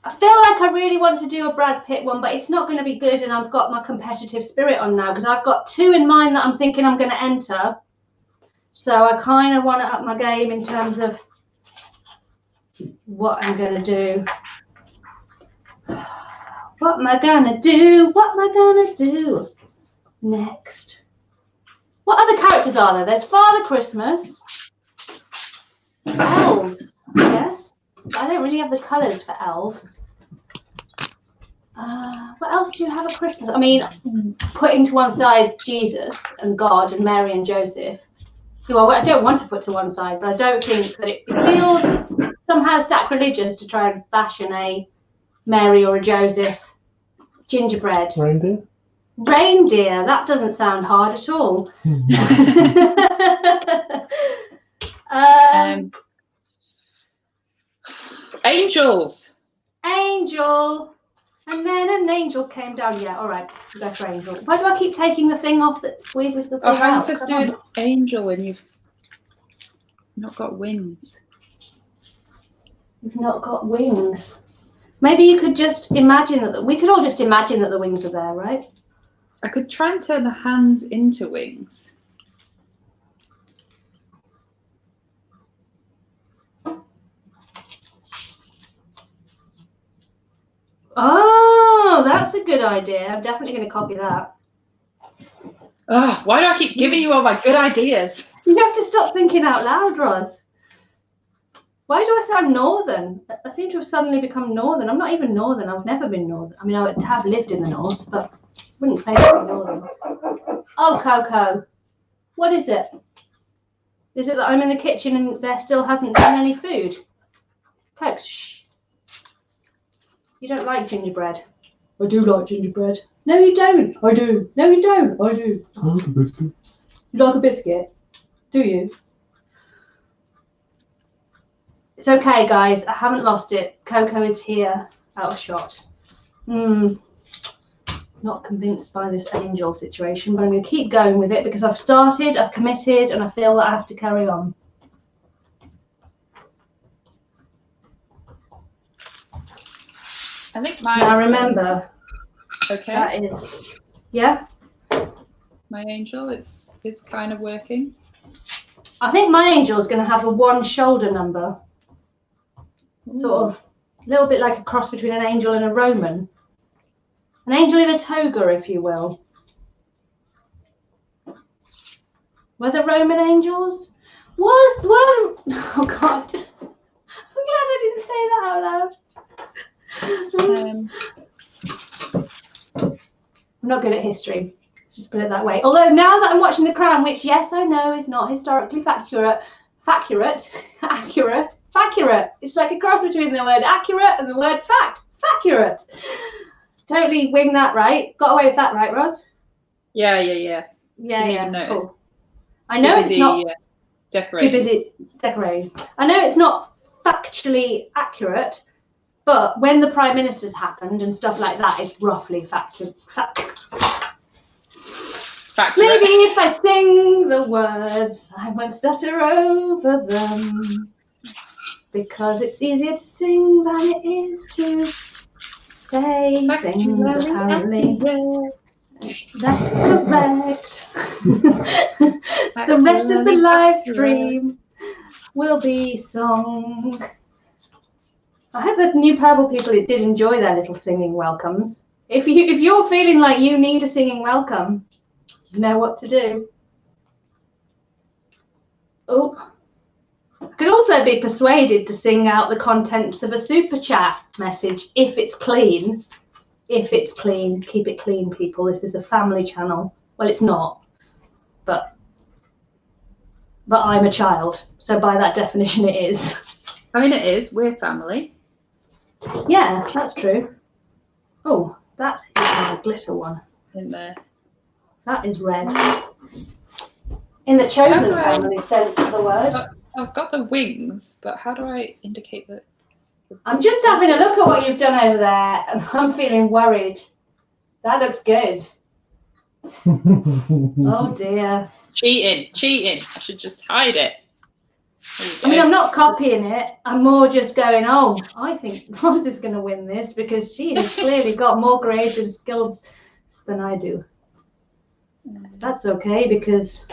I feel like I really want to do a Brad Pitt one, but it's not going to be good, and I've got my competitive spirit on now because I've got 2 in mind that I'm thinking I'm going to enter. So I kind of want to up my game in terms of what I'm going to do. What am I going to do? What am I going to do next? What other characters are there? There's Father Christmas. Elves, yes. I don't really have the colours for elves. What else do you have at Christmas? I mean, putting to one side Jesus and God and Mary and Joseph, who I don't want to put to one side, but I don't think that it feels somehow sacrilegious to try and fashion a Mary or a Joseph gingerbread. Reindeer, that doesn't sound hard at all. Angels. Angel. And then an angel came down. Yeah, all right. Go for angel. Why do I keep taking the thing off that squeezes the thing out? How are you supposed to do an angel when you've not got wings? You've not got wings. Maybe you could just imagine that. We could all just imagine that the wings are there, right? I could try and turn the hands into wings. Oh, that's a good idea. I'm definitely going to copy that. Oh, why do I keep giving you all my good ideas? You have to stop thinking out loud, Ros. Why do I sound northern? I seem to have suddenly become northern. I'm not even northern. I've never been northern. I mean, I would have lived in the north, but I wouldn't claim to be northern. Oh, Coco. What is it? Is it that I'm in the kitchen and there still hasn't been any food? Folks, shh. You don't like gingerbread. I do like gingerbread. No, you don't. I do. No, you don't. I do. I like a biscuit. You like a biscuit? Do you? It's okay, guys. I haven't lost it. Coco is here. Out of shot. Not convinced by this angel situation, but I'm going to keep going with it because I've started, I've committed, and I feel that I have to carry on. I think mine. Now remember, Okay. that is, yeah. My angel, it's kind of working. I think my angel is going to have a one shoulder number, sort of a little bit like a cross between an angel and a Roman. An angel in a toga, if you will. Were the Roman angels? Were oh God. I'm glad I didn't say that out loud. I'm not good at history. Let's just put it that way. Although now that I'm watching The Crown, which yes, I know is not historically accurate. It's like a cross between the word accurate and the word fact. Accurate. Totally wing that right. Got away with that right, Ros? Yeah. Yeah, Didn't even cool. I know it's not decorating. too busy decorating. I know it's not factually accurate, but when the Prime Minister's happened and stuff like that, it's roughly factual. Maybe if I sing the words, I won't stutter over them. Because it's easier to sing than it is to say things, apparently. That's correct. The rest of the live stream will be song. I hope that the new Purple people did enjoy their little singing welcomes. If you're feeling like you need a singing welcome, you know what to do. Oh, I could also be persuaded to sing out the contents of a super chat message if it's clean. If it's clean, keep it clean, people. This is a family channel. Well, it's not, but I'm a child, so by that definition, it is. I mean, it is. We're family. Yeah, that's true. Oh, that is my glitter one. In there. That is red. In the chosen family sense of the word. So I've got the wings, but how do I indicate that? I'm just having a look at what you've done over there, and I'm feeling worried. That looks good. Oh dear. Cheating. I should just hide it. I mean, I'm not copying it. I'm more just going, oh, I think Ros is going to win this because she has clearly got more creative skills than I do. That's okay because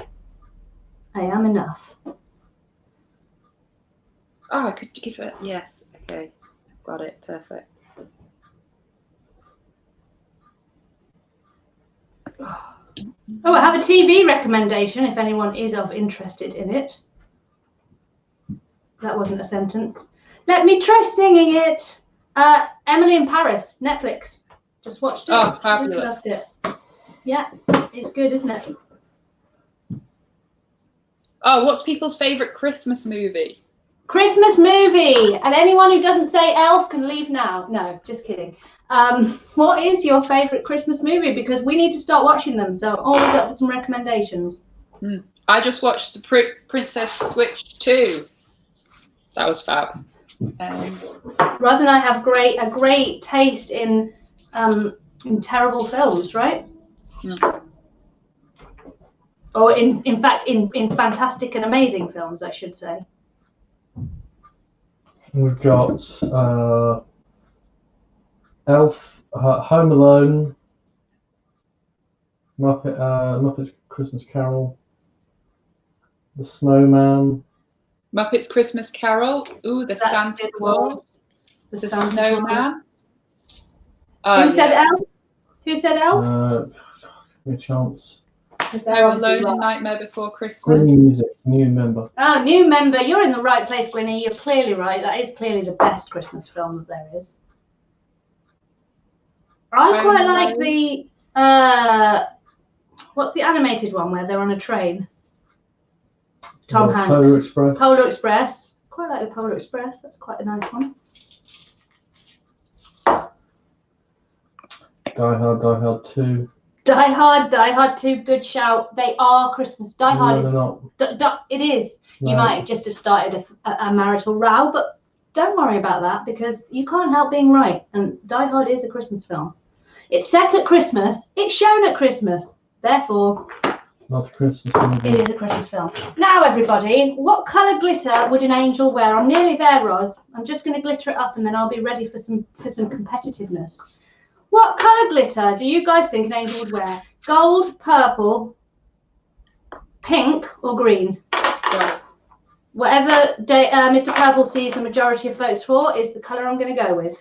I am enough. Oh, I could give it. Yes. Okay. Got it. Perfect. Oh, I have a TV recommendation if anyone is interested in it. That wasn't a sentence. Let me try singing it. Emily in Paris, Netflix. Just watched it. Oh, fabulous. Just loved it. Yeah, it's good, isn't it? Oh, what's people's favourite Christmas movie? Christmas movie. And anyone who doesn't say Elf can leave now. No, just kidding. What is your favourite Christmas movie? Because we need to start watching them. So I'm always up for some recommendations. I just watched the Princess Switch 2. That was fab. Ros and I have a great taste in terrible films, right? Or in fact in fantastic and amazing films, I should say. We've got Elf, Home Alone, Muppets Christmas Carol, The Snowman, Muppets Christmas Carol. Ooh, the Santa Claus. The Snowman. Who said Elf? Who said Elf? Give me a chance. Home Alone and Nightmare Before Christmas. Gwynny Music, new member. Oh, new member. You're in the right place, Gwynny. You're clearly right. That is clearly the best Christmas film that there is. I quite like the what's the animated one where they're on a train? Tom Hanks. Polar Express. Polar Express. quite like the Polar Express. That's quite a nice one. Die Hard 2. Die Hard 2, good shout. They are Christmas. Die Hard No, is. they're not. It is. You No. might just have started a marital row, but don't worry about that because you can't help being right. And Die Hard is a Christmas film. It's set at Christmas. It's shown at Christmas. Therefore, Not a Christmas movie. it is a Christmas film. Now, everybody, what colour glitter would an angel wear? I'm nearly there, Ros. I'm just going to glitter it up and then I'll be ready for some competitiveness. What colour glitter do you guys think an angel would wear? Gold, purple, pink, or green? Gold. Whatever Mr. Purple sees the majority of votes for is the colour I'm going to go with.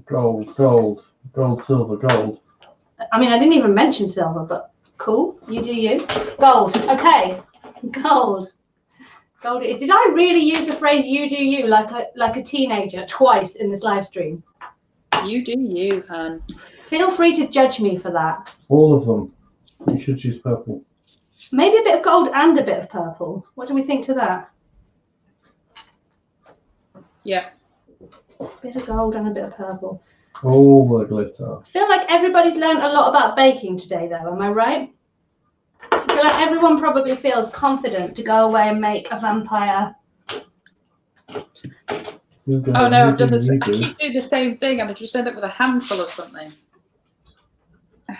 Gold, silver, gold. I mean, I didn't even mention silver, but cool. You do you. Gold. Okay. Gold. Gold is. Did I really use the phrase "you do you" like a teenager twice in this live stream? You do you, hun. Feel free to judge me for that. All of them. You should choose purple. Maybe a bit of gold and a bit of purple. What do we think to that? Yeah. A bit of gold and a bit of purple. All the glitter. I feel like everybody's learned a lot about baking today, though. Am I right? I feel like everyone probably feels confident to go away and make a vampire. Oh no, I've done this. I keep doing the same thing and I just end up with a handful of something. There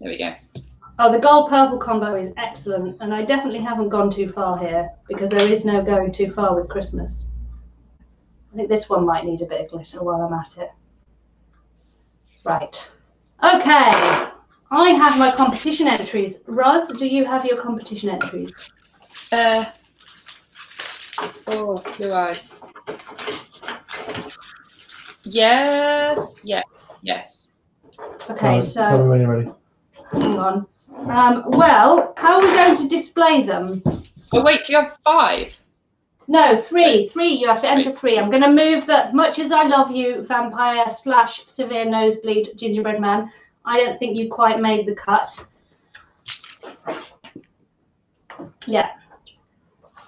we go. Oh, the gold-purple combo is excellent, and I definitely haven't gone too far here because there is no going too far with Christmas. I think this one might need a bit of glitter while I'm at it. Right. Okay. I have my competition entries. Ros, do you have your competition entries? Oh, do I? Yes. Yeah. Yes. Okay, Tell me so when you're ready. hang on. Well, how are we going to display them? Oh wait, do you have 5? No, 3. 3. You have to enter 3. I'm going to move that. Much as I love you, vampire / severe nosebleed gingerbread man, I don't think you quite made the cut. Yeah.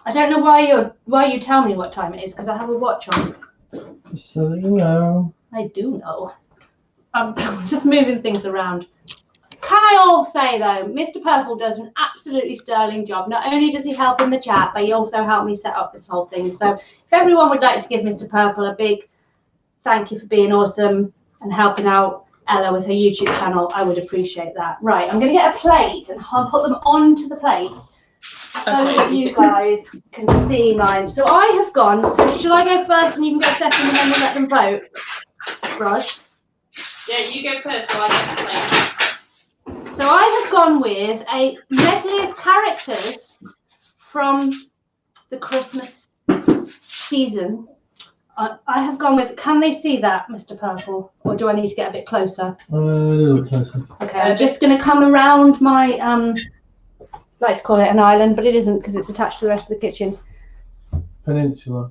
I don't know why you tell me what time it is because I have a watch on. Just so that you know. I do know. I'm just moving things around. Can I all say though, Mr. Purple does an absolutely sterling job. Not only does he help in the chat, but he also helped me set up this whole thing. So if everyone would like to give Mr. Purple a big thank you for being awesome and helping out Ella with her YouTube channel, I would appreciate that. Right, I'm going to get a plate and I'll put them onto the plate so that you guys can see mine. So I have gone, so shall I go first and you can go second and then we'll let them vote? Ros? Yeah, you go first while I get the plate. So I have gone with a medley of characters from the Christmas season. I have gone with, can they see that, Mr. Purple? Or do I need to get a bit closer? A little bit closer. Okay, I'm just going to come around my, let's call it an island, but it isn't because it's attached to the rest of the kitchen. Peninsula.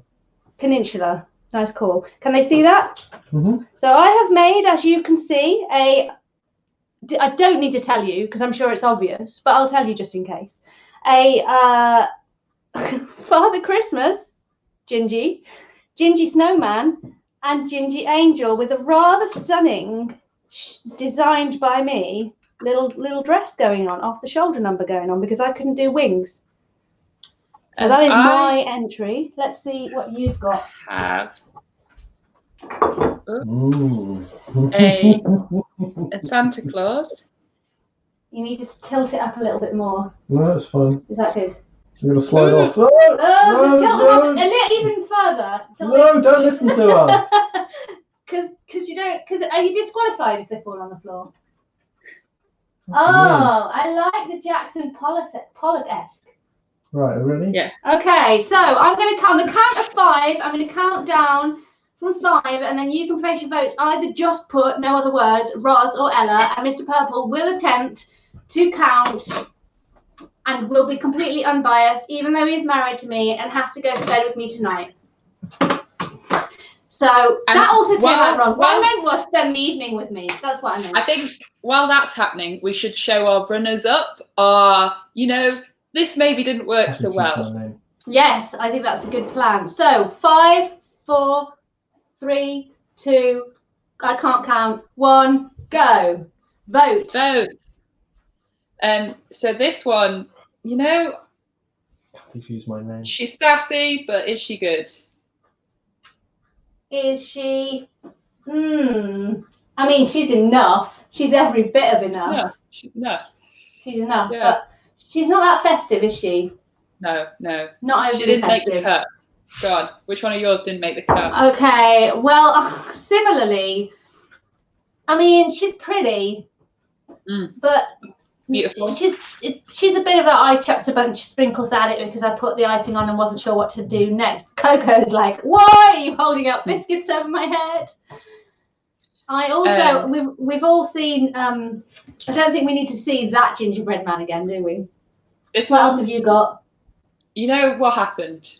Peninsula. Nice call. Can they see that? Mm-hmm. So I have made, as you can see, I don't need to tell you because I'm sure it's obvious, but I'll tell you just in case. A Father Christmas, Gingy Snowman, and Gingy Angel with a rather stunning, designed by me, little dress going on, off the shoulder number going on because I couldn't do wings. So that is my entry. Let's see what you've got. Have Mm. a Santa Claus. You need to tilt it up a little bit more. No, that's fine. Is that good? I'm going to slide off. No, Tilt no, them up no. a little even further. No, don't listen to her. Because you don't. Because are you disqualified if they fall on the floor? What do you mean? Oh, I like the Jackson Pollock-esque. Right, ready? Yeah. Okay, so I'm going to count the count of 5. I'm going to count down from 5, and then you can place your votes. Either just put no other words, Ros or Ella, and Mr. Purple will attempt to count and will be completely unbiased, even though he's married to me and has to go to bed with me tonight. So And that also came out wrong. What I while- meant was spend the evening with me. That's what I meant. I think while that's happening, we should show our runners up. You know, this maybe didn't work so well. Yes, I think that's a good plan. So 5, 4, 3, 2, I can't count. 1, go. Vote. Vote. So this one, you know, Please use my name. she's sassy, but is she good? Is she? I mean, she's enough. She's every bit of enough. No, she's enough. She's enough, Yeah. but she's not that festive, is she? No. Not overly She didn't festive. make the cut. Go on. Which one of yours didn't make the cut? Okay, well, similarly, I mean, she's pretty, but Beautiful. she's a bit of a, I chucked a bunch of sprinkles at it because I put the icing on and wasn't sure what to do next. Coco's like, why are you holding up biscuits over my head? I also, we've all seen, I don't think we need to see that gingerbread man again, do we? What else have you got? You know what happened?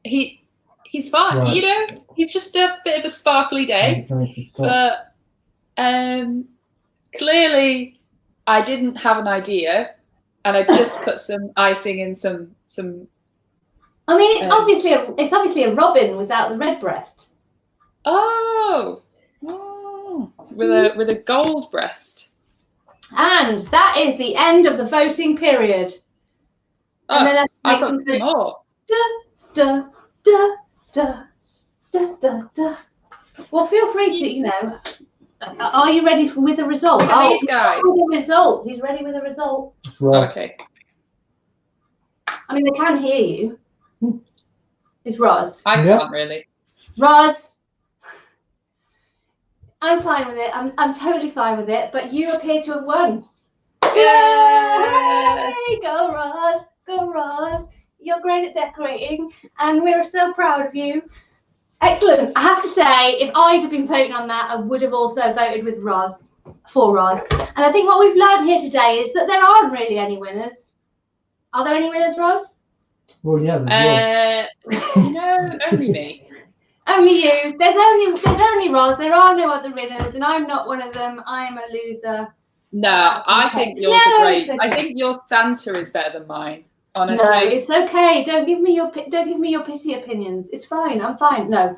He's fine. Right. You know, he's just a bit of a sparkly day. But clearly, I didn't have an idea, and I just put some icing in some. I mean, it's obviously a robin without the red breast. Oh, with a gold breast. And that is the end of the voting period. And then I've got some more. Da, da, da, da, da, da. Well, feel free to, you know. Are you ready with the result? Look at these guys. With the result. He's ready with the result. Okay. I mean, they can hear you. It's Ros. I can't really. Ros. I'm fine with it. I'm totally fine with it. But you appear to have won. Yay! Go Ros. Go Ros. You're great at decorating, and we're so proud of you. Excellent. I have to say, if I'd have been voting on that, I would have also voted with Ros, for Ros. And I think what we've learned here today is that there aren't really any winners. Are there any winners, Ros? Well, yeah. You know, only me. Only you. There's only Ros. There are no other winners, and I'm not one of them. I'm a loser. No, I think yours are great. Okay. I think your Santa is better than mine. Honestly. No, it's okay. Don't give me your pity opinions. It's fine. I'm fine. No.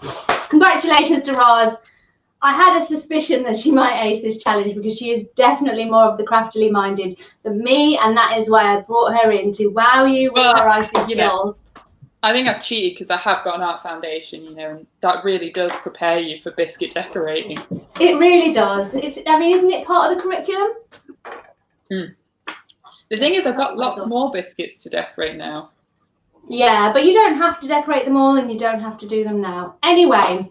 Congratulations to Ros. I had a suspicion that she might ace this challenge because she is definitely more of the craftily minded than me, and that is why I brought her in to wow you with her icing skills. I think I cheated because I have got an art foundation, you know, and that really does prepare you for biscuit decorating. It really does. I mean, isn't it part of the curriculum? The thing is, I've got lots more biscuits to decorate now. Yeah, but you don't have to decorate them all, and you don't have to do them now. Anyway,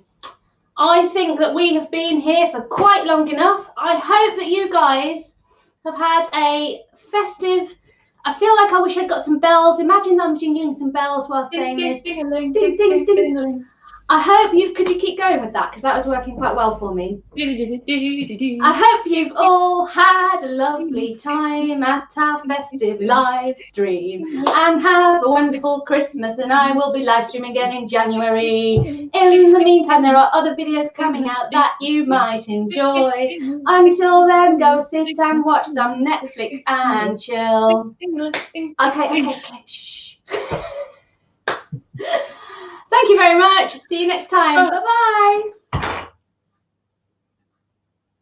I think that we have been here for quite long enough. I hope that you guys have had a festive... I feel like I wish I'd got some bells. Imagine I'm jingling some bells while saying this. Ding, ding, ding, ding, ding. I hope could you keep going with that? Because that was working quite well for me. I hope you've all had a lovely time at our festive live stream. And have a wonderful Christmas. And I will be live streaming again in January. In the meantime, there are other videos coming out that you might enjoy. Until then, go sit and watch some Netflix and chill. Okay. Shh. Thank you very much. See you next time. Bye-bye.